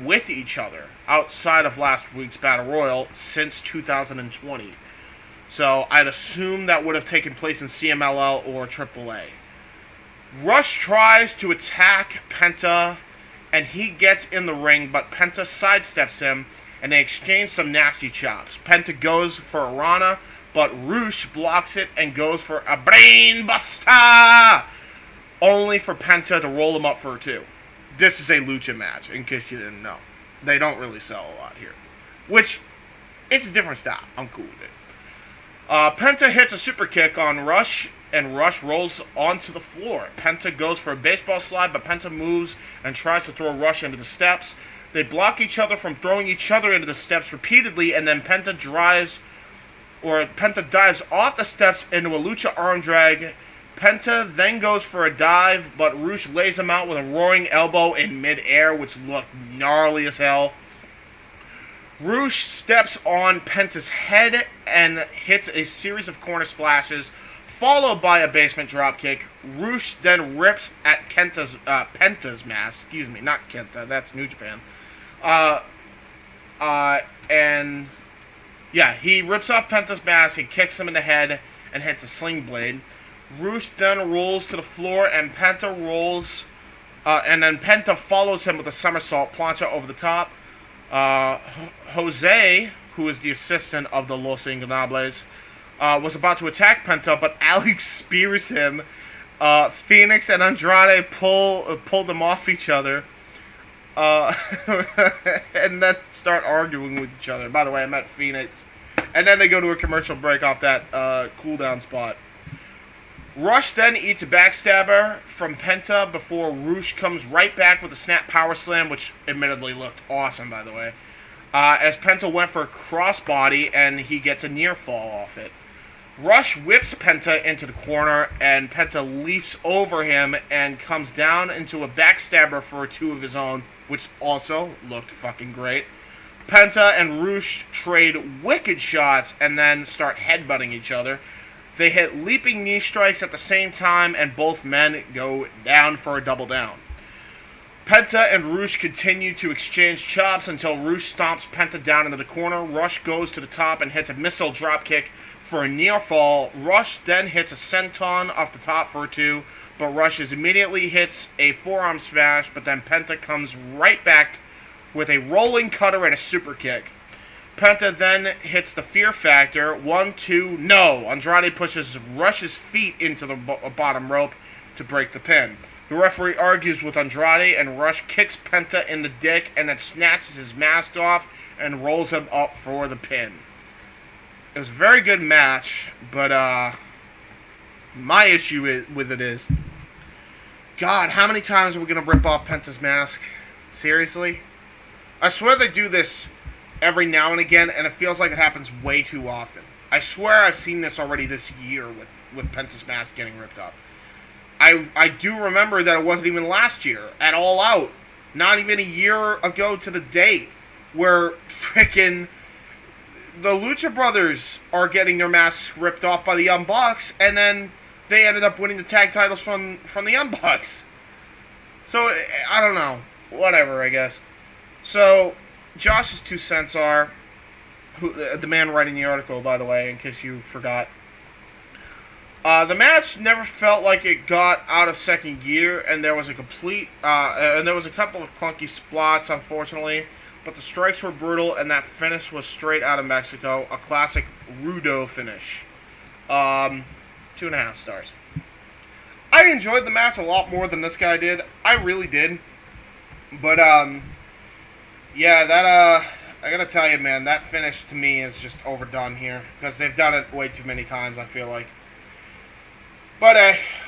with each other outside of last week's Battle Royal since 2020. So I'd assume that would have taken place in CMLL or AAA. Rush tries to attack Penta, and he gets in the ring, but Penta sidesteps him, and they exchange some nasty chops. Penta goes for a Rana, but Rush blocks it and goes for a Brain Buster, only for Penta to roll him up for a 2. This is a lucha match, in case you didn't know. They don't really sell a lot here. Which, it's a different style. I'm cool with it. Penta hits a super kick on Rush, and Rush rolls onto the floor. Penta goes for a baseball slide, but Penta moves and tries to throw Rush into the steps. They block each other from throwing each other into the steps repeatedly, and then Penta dives off the steps into a lucha arm drag. Penta then goes for a dive, but Rush lays him out with a roaring elbow in midair, which looked gnarly as hell. Rush steps on Penta's head and hits a series of corner splashes, followed by a basement dropkick. Rush then rips at Penta's mask. Excuse me, not Kenta. That's New Japan. He rips off Penta's mask. He kicks him in the head and hits a sling blade. Rush then rolls to the floor, and Penta rolls, and then Penta follows him with a somersault plancha over the top. Jose, who is the assistant of the Los Ingobernables, was about to attack Penta, but Alex spears him. Phoenix and Andrade pull them off each other, and then start arguing with each other. By the way, I met Phoenix. And then they go to a commercial break off that cooldown spot. Rush then eats a backstabber from Penta before Rush comes right back with a snap power slam, which admittedly looked awesome, by the way. As Penta went for a crossbody, and he gets a near fall off it. Rush whips Penta into the corner, and Penta leaps over him and comes down into a backstabber for a 2 of his own, which also looked fucking great. Penta and Rush trade wicked shots and then start headbutting each other. They hit leaping knee strikes at the same time, and both men go down for a double down. Penta and Rush continue to exchange chops until Rush stomps Penta down into the corner. Rush goes to the top and hits a missile dropkick for a near fall. Rush then hits a senton off the top for a 2, but Rush immediately hits a forearm smash, but then Penta comes right back with a rolling cutter and a super kick. Penta then hits the Fear Factor. 1, 2, no! Andrade pushes Rush's feet into the bottom rope to break the pin. The referee argues with Andrade, and Rush kicks Penta in the dick and then snatches his mask off and rolls him up for the pin. It was a very good match, but my issue with it is, God, how many times are we going to rip off Penta's mask? Seriously? I swear they do this every now and again, and it feels like it happens way too often. I swear I've seen this already this year with Penta's mask getting ripped up. I do remember that it wasn't even last year at All Out. Not even a year ago to the date, where frickin' the Lucha Brothers are getting their masks ripped off by the Young Bucks, and then they ended up winning the tag titles from the Young Bucks. So, I don't know. Whatever, I guess. So, Josh's 2 cents are, the man writing the article, by the way, in case you forgot. The match never felt like it got out of second gear, and there was a couple of clunky spots, unfortunately, but the strikes were brutal, and that finish was straight out of Mexico, a classic Rudo finish. 2.5 stars. I enjoyed the match a lot more than this guy did. I really did. But, yeah, I gotta tell you, man, that finish to me is just overdone here, because they've done it way too many times, I feel like. But,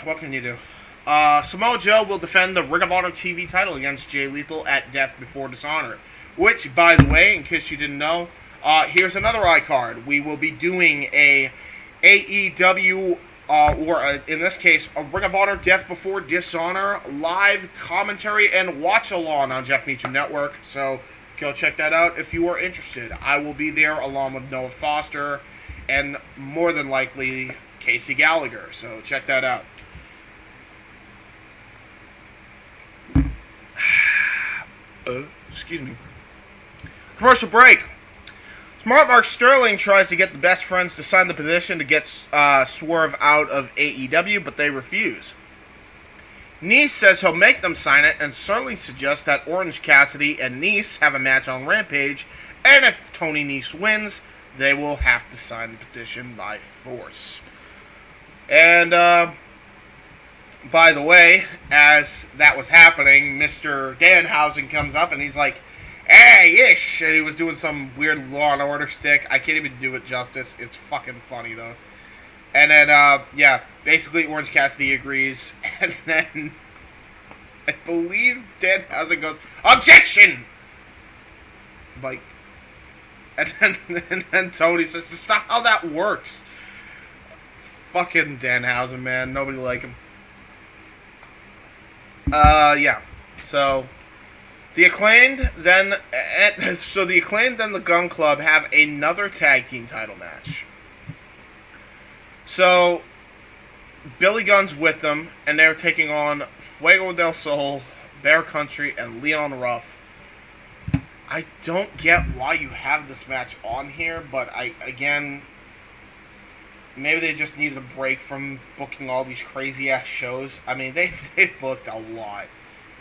what can you do? Samoa Joe will defend the Ring of Honor TV title against Jay Lethal at Death Before Dishonor. Which, by the way, in case you didn't know, here's another iCard. We will be doing a AEW, in this case, a Ring of Honor Death Before Dishonor live commentary and watch-along on Jeff Meacham Network. So, go check that out if you are interested. I will be there along with Noah Foster and more than likely Casey Gallagher, so check that out. Excuse me. Commercial break. Smart Mark Sterling tries to get the Best Friends to sign the petition to get Swerve out of AEW, but they refuse. Nese says he'll make them sign it, and Sterling suggests that Orange Cassidy and Nese have a match on Rampage, and if Tony Nese wins, they will have to sign the petition by force. And, by the way, as that was happening, Mr. Danhausen comes up and he's like, "Hey, ish," and he was doing some weird Law and Order stick. I can't even do it justice. It's fucking funny, though. And then, yeah, basically Orange Cassidy agrees, and then I believe Danhausen goes, "Objection!" Like, and then Tony says, "That's not how that works." Fucking Danhausen, man. Nobody like him. Yeah. So, the Acclaimed then... the Acclaimed and the Gun Club have another tag team title match. So, Billy Gunn's with them, and they're taking on Fuego del Sol, Bear Country, and Leon Ruff. I don't get why you have this match on here, but again... Maybe they just needed a break from booking all these crazy-ass shows. I mean, they've booked a lot.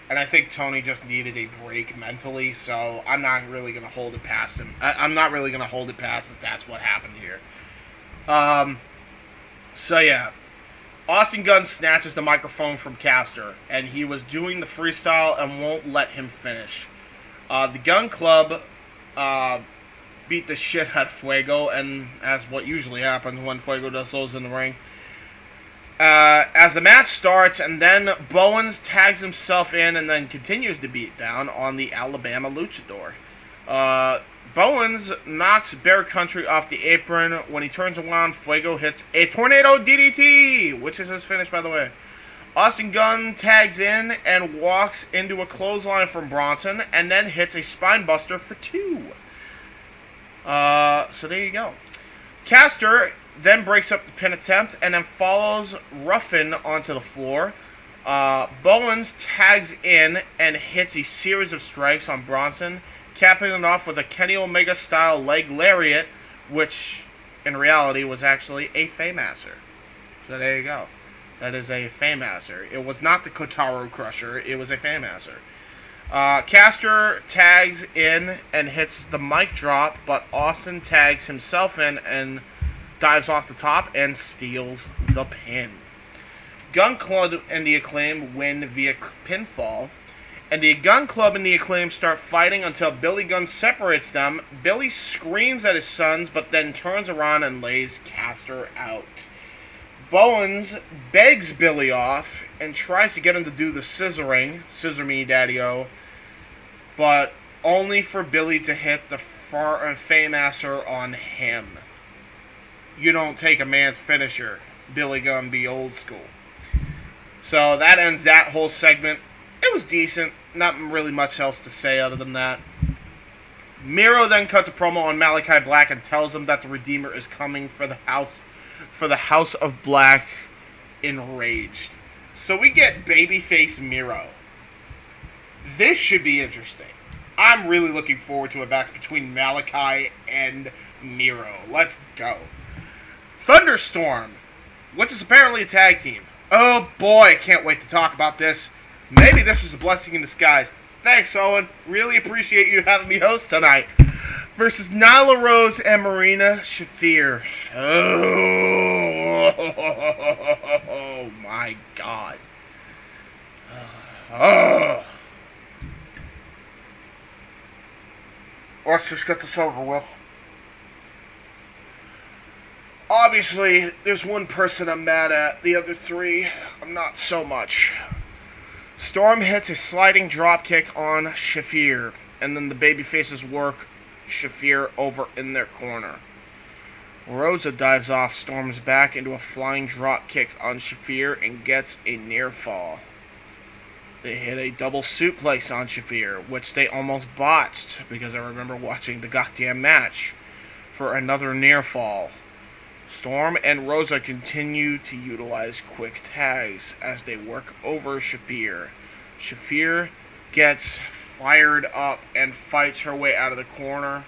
And I think Tony just needed a break mentally, so I'm not really going to hold it past him. I'm not really going to hold it past that that's what happened here. So, yeah. Austin Gunn snatches the microphone from Caster, and he was doing the freestyle and won't let him finish. The Gun Club... beat the shit out of Fuego, and as what usually happens when Fuego del Sol's in the ring. As the match starts, and then Bowens tags himself in and then continues to beat down on the Alabama Luchador. Bowens knocks Bear Country off the apron. When he turns around, Fuego hits a Tornado DDT, which is his finish, by the way. Austin Gunn tags in and walks into a clothesline from Bronson, and then hits a Spinebuster for 2. So there you go. Caster then breaks up the pin attempt and then follows Ruffin onto the floor. Bowens tags in and hits a series of strikes on Bronson, capping it off with a Kenny Omega style leg lariat, which in reality was actually a Faymaster. So there you go. That is a Faymaster. It was not the Kotaro Crusher, it was a Faymaster. Caster tags in and hits the mic drop, but Austin tags himself in and dives off the top and steals the pin. Gun Club and the Acclaim win via pinfall, and the Gun Club and the Acclaim start fighting until Billy Gunn separates them. Billy screams at his sons, but then turns around and lays Caster out. Bowens begs Billy off and tries to get him to do the scissoring, scissor me daddy-o, but only for Billy to hit the Faymaster on him. You don't take a man's finisher. Billy Gunn be old school. So that ends that whole segment. It was decent. Not really much else to say other than that. Miro then cuts a promo on Malachi Black and tells him that the Redeemer is coming for the House of Black enraged. So we get babyface Miro. This should be interesting. I'm really looking forward to a match between Malachi and Miro. Let's go. Thunderstorm, which is apparently a tag team. Oh boy, I can't wait to talk about this. Maybe this was a blessing in disguise. Thanks, Owen. Really appreciate you having me host tonight. Versus Nyla Rose and Marina Shafir. Oh my God. Oh. Let's just get this over with. Obviously, there's one person I'm mad at. The other three, I'm not so much. Storm hits a sliding dropkick on Shafir, and then the babyfaces work Shafir over in their corner. Rosa dives off Storm's back into a flying dropkick on Shafir and gets a near fall. They hit a double suplex on Shafir, which they almost botched because I remember watching the goddamn match, for another near fall. Storm and Rosa continue to utilize quick tags as they work over Shafir. Shafir gets fired up and fights her way out of the corner.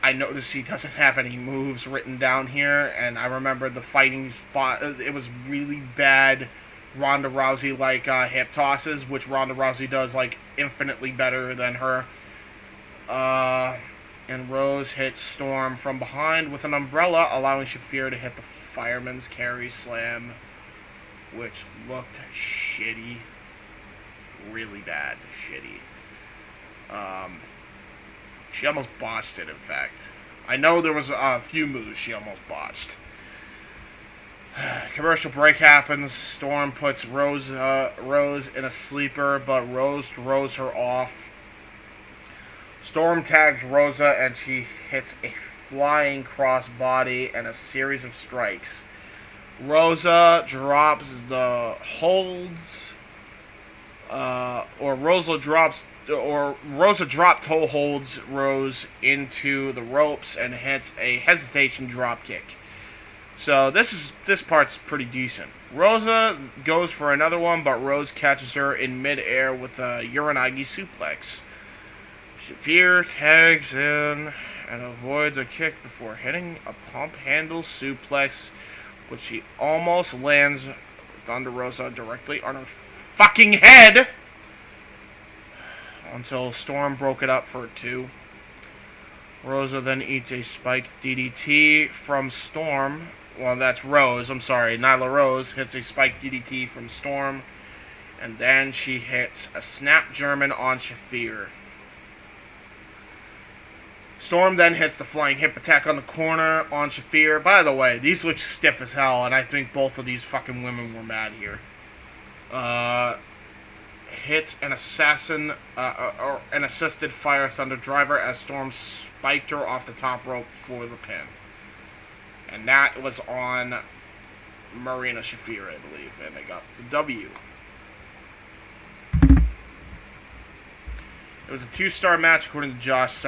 I noticed he doesn't have any moves written down here, and I remember the fighting spot. It was really bad Ronda Rousey like hip tosses, which Ronda Rousey does like infinitely better than her. And Rose hits Storm from behind with an umbrella, allowing Shafir to hit the fireman's carry slam, which looked shitty. Really bad. Shitty. She almost botched it, in fact. I know there was a few moves she almost botched. Commercial break happens. Storm puts Rose in a sleeper, but Rose throws her off. Storm tags Rosa, and she hits a flying crossbody and a series of strikes. Rosa drops the holds, Rosa drop toe holds Rose into the ropes and hits a hesitation drop kick. So this part's pretty decent. Rosa goes for another one, but Rose catches her in midair with a Uranagi suplex. Shafir tags in and avoids a kick before hitting a pump handle suplex, which she almost lands Thunder Rosa directly on her fucking head until Storm broke it up for a 2. Rosa then eats a spike DDT from Storm. Well, that's Rose. I'm sorry. Nyla Rose hits a spike DDT from Storm. And then she hits a snap German on Shafir. Storm then hits the flying hip attack on the corner on Shafir. By the way, these look stiff as hell, and I think both of these fucking women were mad here. Hits an or an assisted Fire Thunder driver as Storm spiked her off the top rope for the pin. And that was on Marina Shafir, I believe, and they got the W. It was a 2-star match according to Josh's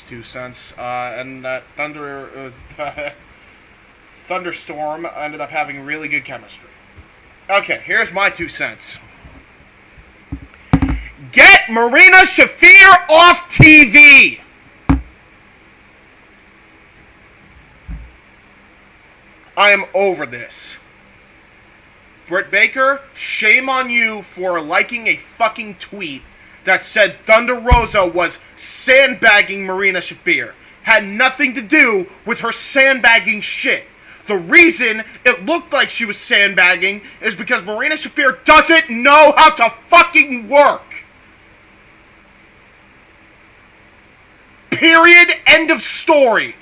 2 cents, and that Thunderstorm ended up having really good chemistry. Okay, here's my 2 cents. Get Marina Shafir off TV! I am over this. Britt Baker, shame on you for liking a fucking tweet that said Thunder Rosa was sandbagging Marina Shafir. Had nothing to do with her sandbagging shit. The reason it looked like she was sandbagging is because Marina Shafir doesn't know how to fucking work. Period. End of story.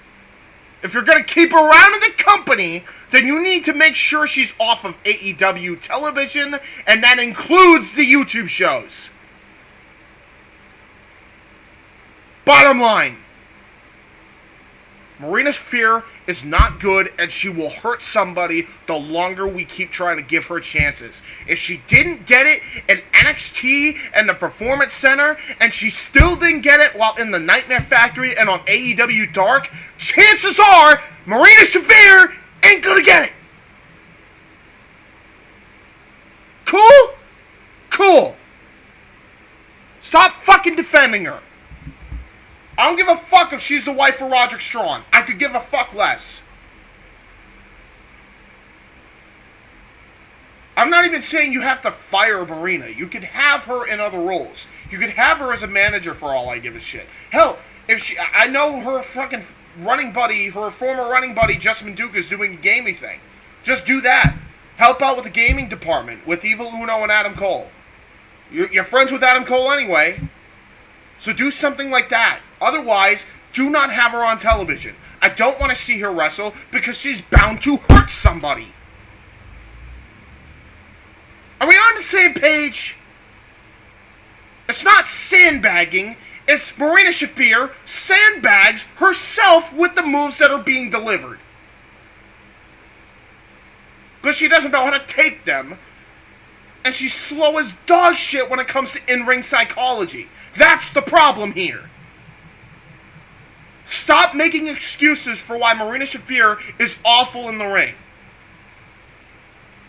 If you're going to keep her around in the company, then you need to make sure she's off of AEW television, and that includes the YouTube shows. Bottom line, Marina Shafir is not good, and she will hurt somebody the longer we keep trying to give her chances. If she didn't get it in NXT and the Performance Center, and she still didn't get it while in the Nightmare Factory and on AEW Dark, chances are Marina Shafir ain't gonna get it. Cool? Cool. Stop fucking defending her. I don't give a fuck if she's the wife of Roderick Strong. I could give a fuck less. I'm not even saying you have to fire Marina. You could have her in other roles. You could have her as a manager for all I give a shit. Hell, I know her fucking running buddy, her former running buddy, Justin Duke, is doing a gaming thing. Just do that. Help out with the gaming department with Evil Uno and Adam Cole. You're friends with Adam Cole anyway. So do something like that. Otherwise, do not have her on television. I don't want to see her wrestle because she's bound to hurt somebody. Are we on the same page? It's not sandbagging. It's Marina Shafir sandbags herself with the moves that are being delivered. Because she doesn't know how to take them. And she's slow as dog shit when it comes to in-ring psychology. That's the problem here. Stop making excuses for why Marina Shafir is awful in the ring.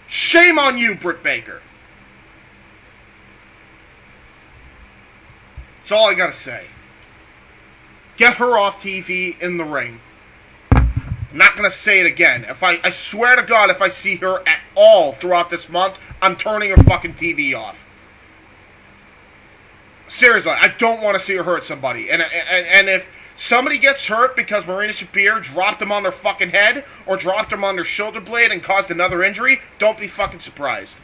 Shame on you, Britt Baker. That's all I gotta say. Get her off TV in the ring. I'm not gonna say it again. I swear to God, if I see her at all throughout this month, I'm turning her fucking TV off. Seriously, I don't want to see her hurt somebody. And if somebody gets hurt because Marina Shafir dropped them on their fucking head or dropped them on their shoulder blade and caused another injury, don't be fucking surprised.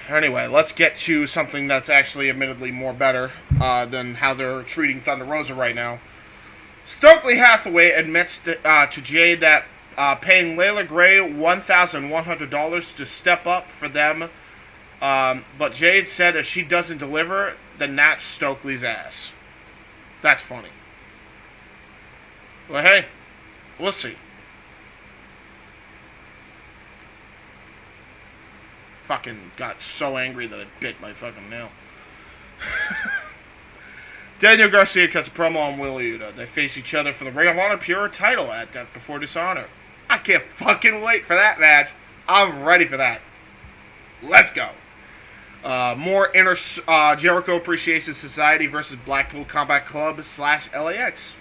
Anyway, let's get to something that's actually admittedly more better than how they're treating Thunder Rosa right now. Stokely Hathaway admits to Jade that paying Layla Gray $1,100 to step up for them, but Jade said if she doesn't deliver, then that's Stokely's ass. That's funny. Well, hey, we'll see. Fucking got so angry that I bit my fucking nail. Daniel Garcia cuts a promo on Wheeler Yuta. They face each other for the Ring of Honor Pure title at Death Before Dishonor. I can't fucking wait for that match. I'm ready for that. Let's go. More Jericho Appreciation Society versus Blackpool Combat Club / LAX.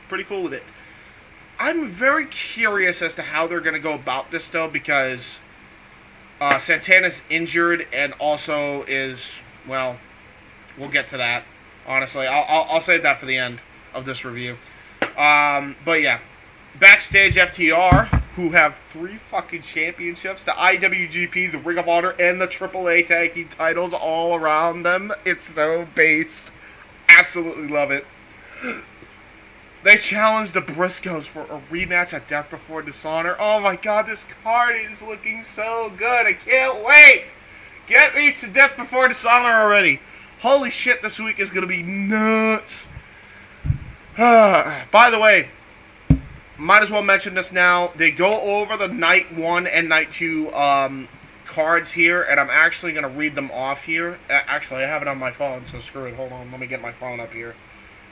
Pretty cool with it. I'm very curious as to how they're going to go about this, though, because Santana's injured and also is, well, we'll get to that. Honestly, I'll save that for the end of this review. But yeah, backstage FTR, who have 3 fucking championships, the IWGP, the Ring of Honor, and the AAA Tag Team titles all around them. It's so based. Absolutely love it. They challenged the Briscoes for a rematch at Death Before Dishonor. Oh my god, this card is looking so good. I can't wait. Get me to Death Before Dishonor already. Holy shit, this week is going to be nuts. By the way, might as well mention this now. They go over the Night 1 and Night 2 cards here, and I'm actually going to read them off here. Actually, I have it on my phone, so screw it. Hold on, let me get my phone up here.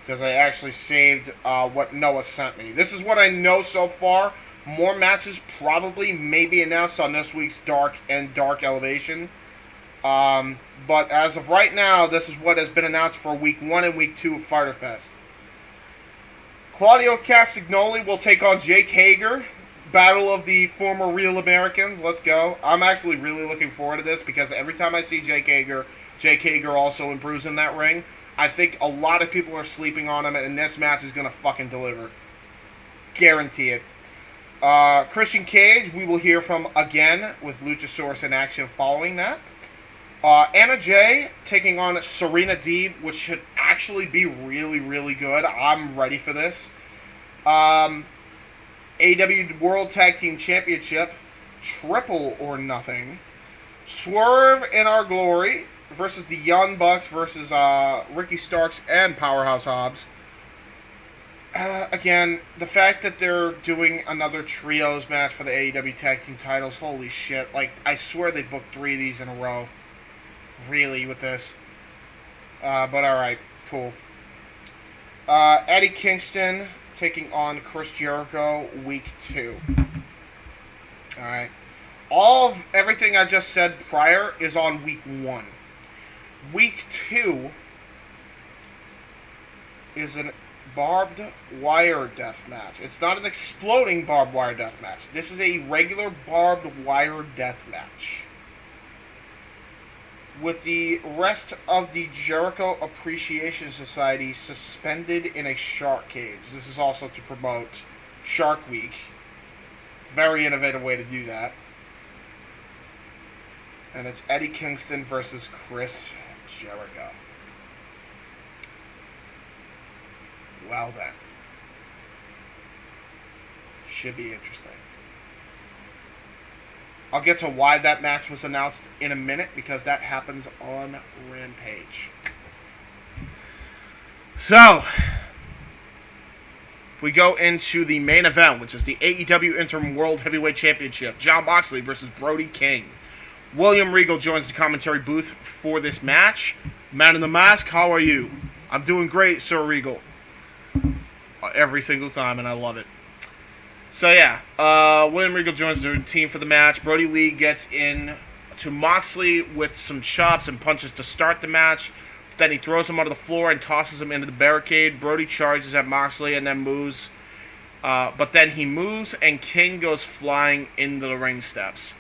Because I actually saved what Noah sent me. This is what I know so far. More matches probably may be announced on this week's Dark and Dark Elevation. But as of right now, this is what has been announced for Week 1 and Week 2 of Fyter Fest. Claudio Castagnoli will take on Jake Hager. Battle of the former Real Americans. Let's go. I'm actually really looking forward to this because every time I see Jake Hager also improves in that ring. I think a lot of people are sleeping on him, and this match is going to fucking deliver. Guarantee it. Christian Cage, we will hear from again with Luchasaurus in action following that. Anna Jay taking on Serena Deeb, which should actually be really, really good. I'm ready for this. AEW World Tag Team Championship, Triple or Nothing. Swerve in Our Glory versus the Young Bucks versus Ricky Starks and Powerhouse Hobbs. Again, the fact that they're doing another trios match for the AEW Tag Team titles, holy shit. Like, I swear they booked 3 of these in a row. Really, with this. But alright, cool. Eddie Kingston taking on Chris Jericho, Week 2. Alright. All of everything I just said prior is on week 1. Week 2 is a barbed wire death match. It's not an exploding barbed wire death match. This is a regular barbed wire death match, with the rest of the Jericho Appreciation Society suspended in a shark cage. This is also to promote Shark Week. Very innovative way to do that. And it's Eddie Kingston versus Chris Jericho. Well then. Should be interesting. I'll get to why that match was announced in a minute, because that happens on Rampage. So, we go into the main event, which is the AEW Interim World Heavyweight Championship. Jon Moxley versus Brody King. William Regal joins the commentary booth for this match. Man in the Mask, how are you? I'm doing great, Sir Regal. Every single time, and I love it. So yeah, William Regal joins the team for the match. Brody Lee gets in to Moxley with some chops and punches to start the match. Then he throws him onto the floor and tosses him into the barricade. Brody charges at Moxley and then moves. But then he moves and King goes flying into the ring steps.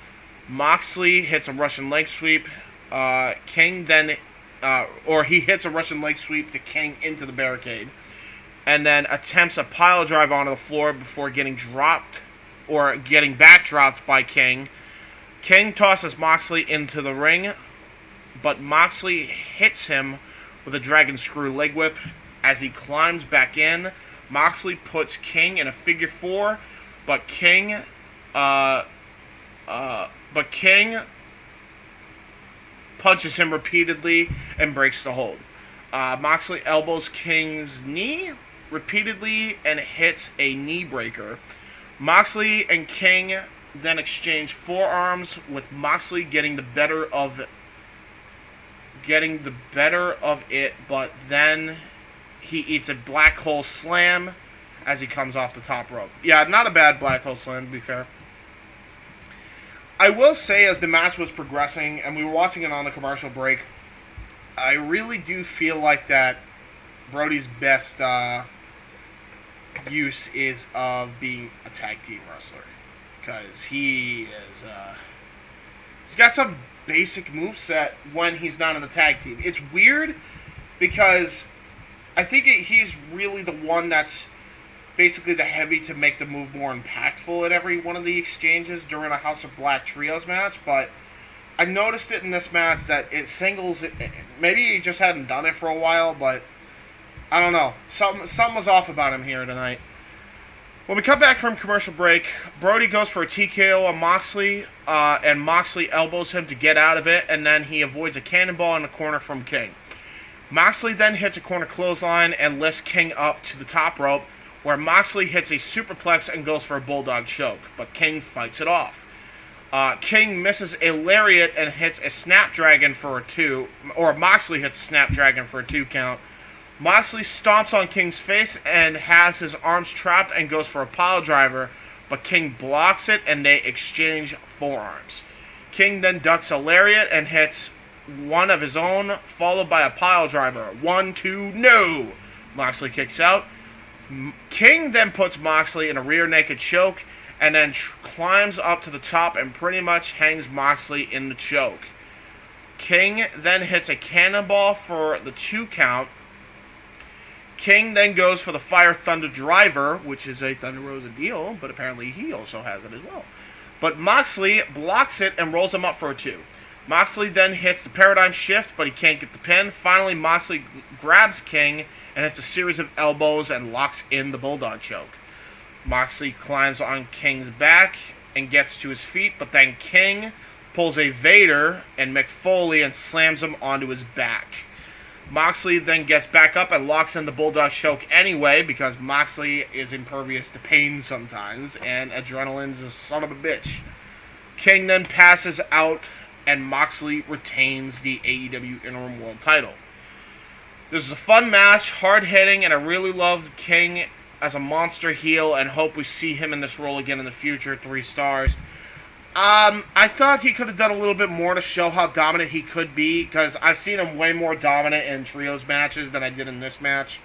Moxley hits a Russian leg sweep. King then, he hits a Russian leg sweep to King into the barricade, and then attempts a pile drive onto the floor before getting dropped, or getting back dropped by King. King tosses Moxley into the ring, but Moxley hits him with a dragon screw leg whip. As he climbs back in, Moxley puts King in a figure 4, but King punches him repeatedly and breaks the hold. Moxley elbows King's knee repeatedly and hits a knee breaker. Moxley and King then exchange forearms, with Moxley getting the better of it, but then he eats a black hole slam as he comes off the top rope. Yeah, not a bad black hole slam, to be fair. I will say, as the match was progressing and we were watching it on the commercial break, I really do feel like that Brody's best use is of being a tag team wrestler, because he's got some basic moveset when he's not in the tag team. It's weird because I think he's really the one that's basically the heavy to make the move more impactful at every one of the exchanges during a House of Black Trios match, but I noticed it in this match that it singles. Maybe he just hadn't done it for a while, but I don't know. Something was off about him here tonight. When we come back from commercial break, Brody goes for a TKO on Moxley, and Moxley elbows him to get out of it, and then he avoids a cannonball in the corner from King. Moxley then hits a corner clothesline and lifts King up to the top rope, where Moxley hits a superplex and goes for a bulldog choke, but King fights it off. King misses a lariat and hits a snapdragon for a 2, or Moxley hits a snapdragon for a 2 count. Moxley stomps on King's face and has his arms trapped and goes for a pile driver, but King blocks it and they exchange forearms. King then ducks a lariat and hits one of his own, followed by a pile driver. 1, 2, no! Moxley kicks out. King then puts Moxley in a rear naked choke and then climbs up to the top and pretty much hangs Moxley in the choke. King then hits a cannonball for the 2 count. King then goes for the Fire Thunder Driver, which is a Thunder Rosa deal, but apparently he also has it as well. But Moxley blocks it and rolls him up for a 2. Moxley then hits the Paradigm Shift, but he can't get the pin. Finally, Moxley grabs King and hits a series of elbows and locks in the Bulldog Choke. Moxley climbs on King's back and gets to his feet, but then King pulls a Vader and Mick Foley and slams him onto his back. Moxley then gets back up and locks in the Bulldog Choke anyway, because Moxley is impervious to pain sometimes, and adrenaline's a son of a bitch. King then passes out, and Moxley retains the AEW Interim World title. This is a fun match, hard-hitting, and I really love King as a monster heel and hope we see him in this role again in the future. 3 stars. I thought he could have done a little bit more to show how dominant he could be, because I've seen him way more dominant in trios matches than I did in this match.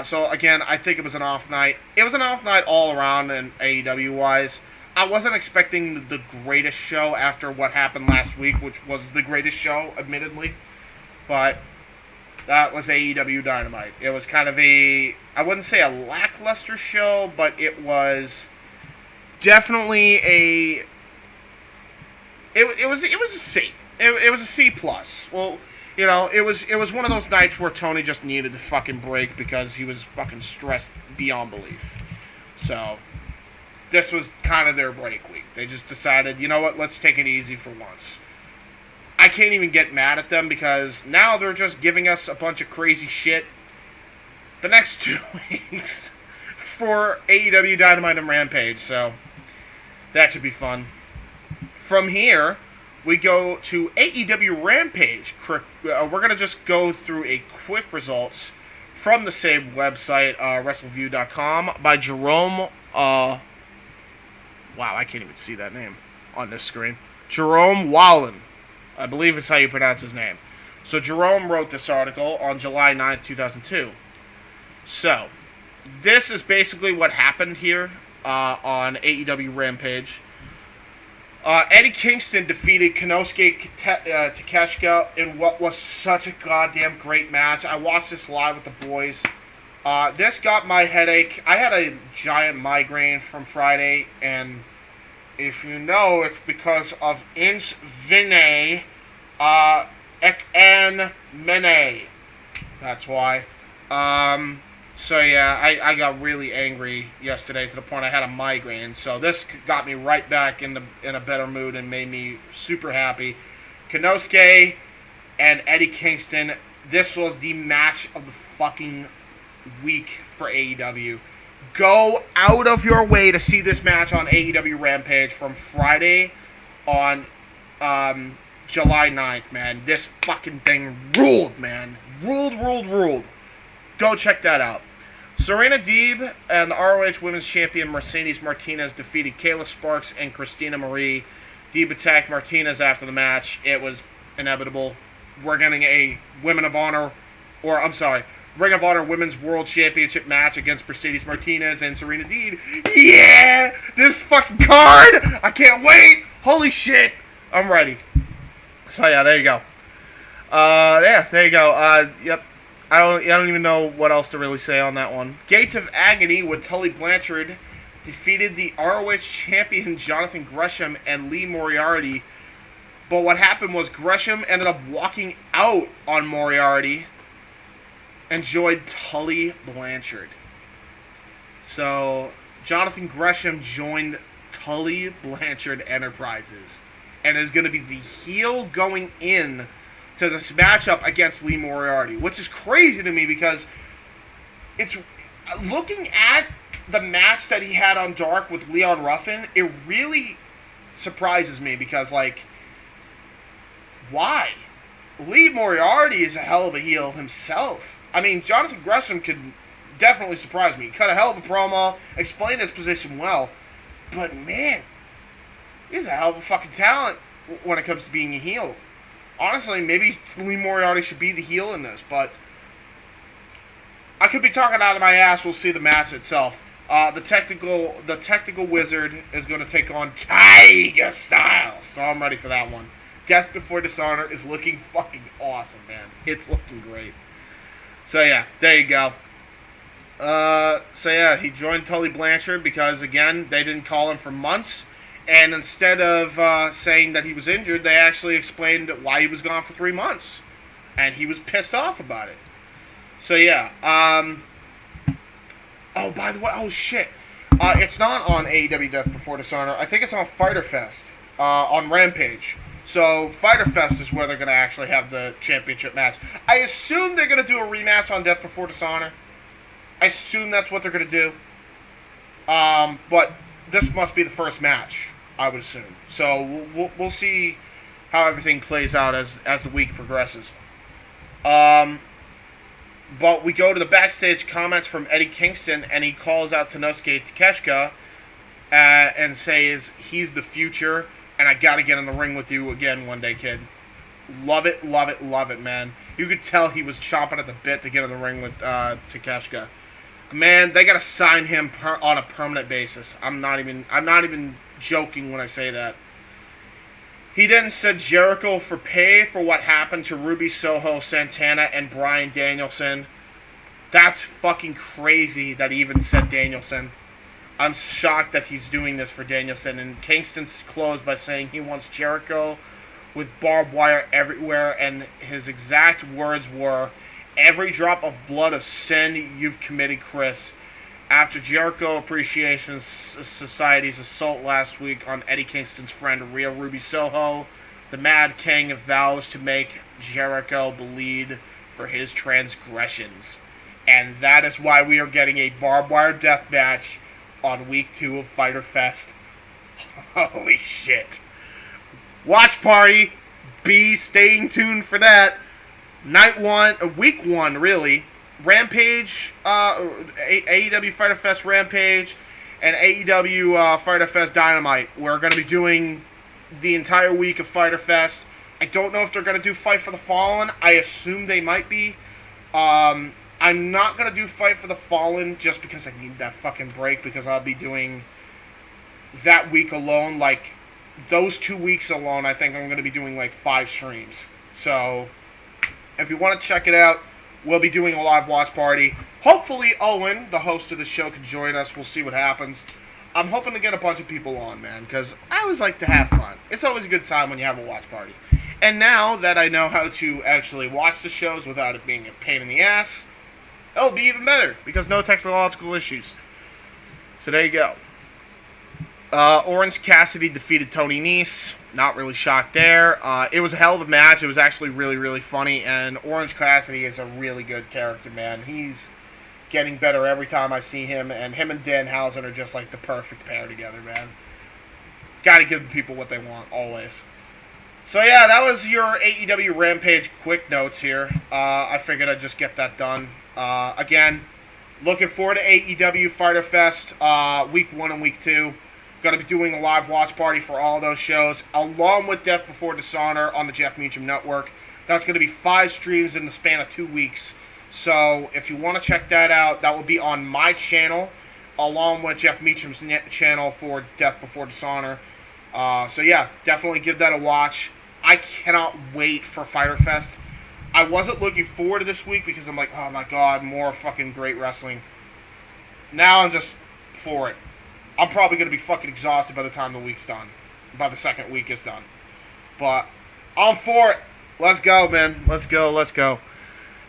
So again, I think it was an off night. It was an off night all around in AEW wise. I wasn't expecting the greatest show after what happened last week, which was the greatest show, admittedly. But that was AEW Dynamite. It was kind of I wouldn't say a lackluster show, but it was definitely it was a C. It was a C plus. Well, you know, it was one of those nights where Tony just needed to fucking break because he was fucking stressed beyond belief. So this was kind of their break week. They just decided, you know what, let's take it easy for once. I can't even get mad at them because now they're just giving us a bunch of crazy shit the next 2 weeks for AEW Dynamite and Rampage. So that should be fun. From here, we go to AEW Rampage. We're going to just go through a quick results from the same website, WrestleView.com, by Jerome. Wow, I can't even see that name on this screen. Jerome Wallen, I believe is how you pronounce his name. So Jerome wrote this article on July 9th, 2002. So, this is basically what happened here on AEW Rampage. Eddie Kingston defeated Konosuke Takeshita in what was such a goddamn great match. I watched this live with the boys. This got my headache. I had a giant migraine from Friday, and if you know, it's because of Ins Vine Ek An Mene. That's why. So yeah, I got really angry yesterday to the point I had a migraine. So this got me right back in a better mood and made me super happy. Konosuke and Eddie Kingston. This was the match of the fucking week for AEW. Go out of your way to see this match on AEW Rampage from Friday on July 9th, man. This fucking thing ruled, man. Ruled. Go check that out. Serena Deeb and the ROH Women's Champion Mercedes Martinez defeated Kayla Sparks and Christina Marie. Deeb attacked Martinez after the match. It was inevitable. We're getting a Ring of Honor Women's World Championship match against Mercedes Martinez and Serena Deeb. Yeah! This fucking card! I can't wait! Holy shit! I'm ready. So yeah, there you go. There you go. Yep. I don't even know what else to really say on that one. Gates of Agony with Tully Blanchard defeated the ROH champion Jonathan Gresham and Lee Moriarty. But what happened was Gresham ended up walking out on Moriarty and joined Tully Blanchard. So Jonathan Gresham joined Tully Blanchard Enterprises and is going to be the heel going in to this matchup against Lee Moriarty, which is crazy to me because it's looking at the match that he had on Dark with Leon Ruffin, it really surprises me because, like, why? Lee Moriarty is a hell of a heel himself. I mean, Jonathan Gresham could definitely surprise me. He cut a hell of a promo, explained his position well, but man, he's a hell of a fucking talent when it comes to being a heel. Honestly, maybe Lee Moriarty should be the heel in this, but I could be talking out of my ass. We'll see the match itself. The technical wizard is going to take on Tiger Styles, so I'm ready for that one. Death Before Dishonor is looking fucking awesome, man. It's looking great. So yeah, there you go. He joined Tully Blanchard because, again, they didn't call him for months. And instead of saying that he was injured, they actually explained why he was gone for 3 months. And he was pissed off about it. So, yeah. Oh, by the way, oh, shit. It's not on AEW Death Before Dishonor. I think it's on Fyter Fest on Rampage. So, Fyter Fest is where they're going to actually have the championship match. I assume they're going to do a rematch on Death Before Dishonor. I assume that's what they're going to do. But this must be the first match, I would assume. So we'll see how everything plays out as the week progresses. But we go to the backstage comments from Eddie Kingston, and he calls out Konosuke Takeshita and say he's the future, and I got to get in the ring with you again one day, kid. Love it, love it, love it, man. You could tell he was chomping at the bit to get in the ring with Takeshita. Man, they got to sign him on a permanent basis. I'm not even joking when I say that. He then said Jericho for pay for what happened to Ruby Soho, Santana, and Bryan Danielson. That's fucking crazy that he even said Danielson. I'm shocked that he's doing this for Danielson. And Kingston's closed by saying he wants Jericho with barbed wire everywhere. And his exact words were, "Every drop of blood of sin you've committed, Chris." After Jericho Appreciation Society's assault last week on Eddie Kingston's friend Rhea Ruby Soho, the Mad King vows to make Jericho bleed for his transgressions. And that is why we are getting a barbed wire death match on week 2 of Fyter Fest. Holy shit. Watch party. Be staying tuned for that. Week 1, really. Rampage, AEW Fyter Fest Rampage, and AEW Fyter Fest Dynamite. We're going to be doing the entire week of Fyter Fest. I don't know if they're going to do Fight for the Fallen. I assume they might be. I'm not going to do Fight for the Fallen just because I need that fucking break, because I'll be doing that week alone. Like, those 2 weeks alone, I think I'm going to be doing like 5 streams. So, if you want to check it out, we'll be doing a live watch party. Hopefully Owen, the host of the show, can join us. We'll see what happens. I'm hoping to get a bunch of people on, man, because I always like to have fun. It's always a good time when you have a watch party. And now that I know how to actually watch the shows without it being a pain in the ass, it'll be even better, because no technological issues. So there you go. Orange Cassidy defeated Tony Nese. Not really shocked there. It was a hell of a match. It was actually really, really funny. And Orange Cassidy is a really good character, man. He's getting better every time I see him. And him and Danhausen are just like the perfect pair together, man. Gotta give the people what they want, always. So yeah, that was your AEW Rampage quick notes here. I figured I'd just get that done. Again, looking forward to AEW Fyter Fest week 1 and week 2. Going to be doing a live watch party for all those shows, along with Death Before Dishonor on the Jeff Meacham Network. That's going to be 5 streams in the span of 2 weeks. So if you want to check that out, that will be on my channel, along with Jeff Meacham's channel for Death Before Dishonor. So yeah, definitely give that a watch. I cannot wait for Fyter Fest. I wasn't looking forward to this week because I'm like, oh my god, more fucking great wrestling. Now I'm just for it. I'm probably going to be fucking exhausted by the time the week's done. By the second week is done. But I'm for it. Let's go, man. Let's go, let's go.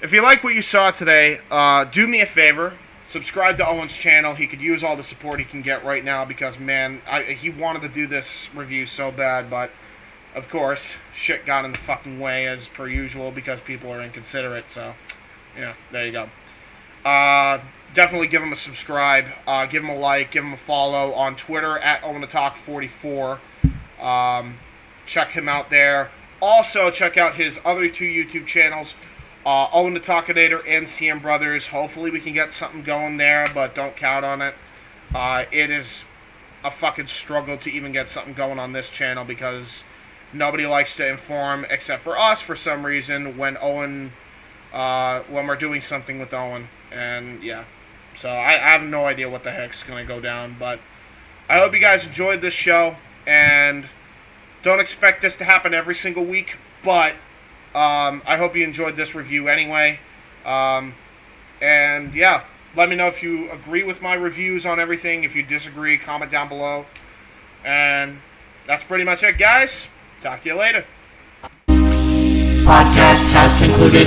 If you like what you saw today, do me a favor. Subscribe to Owen's channel. He could use all the support he can get right now because, man, he wanted to do this review so bad, but of course, shit got in the fucking way as per usual because people are inconsiderate, so, yeah, there you go. Definitely give him a subscribe, give him a like, give him a follow on Twitter at OwenTheTalk44. Check him out there. Also, check out his other 2 YouTube channels, Owen the Talkinator and CM Brothers. Hopefully we can get something going there, but don't count on it. It is a fucking struggle to even get something going on this channel because nobody likes to inform except for us for some reason when we're doing something with Owen. And yeah. So I have no idea what the heck's going to go down, but I hope you guys enjoyed this show, and don't expect this to happen every single week, but I hope you enjoyed this review anyway. And yeah, let me know if you agree with my reviews on everything. If you disagree, comment down below. And that's pretty much it, guys. Talk to you later. Podcast has concluded.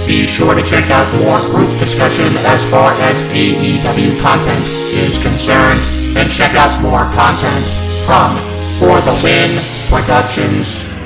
Be sure to check out more group discussion as far as AEW content is concerned, and check out more content from For the Win Productions.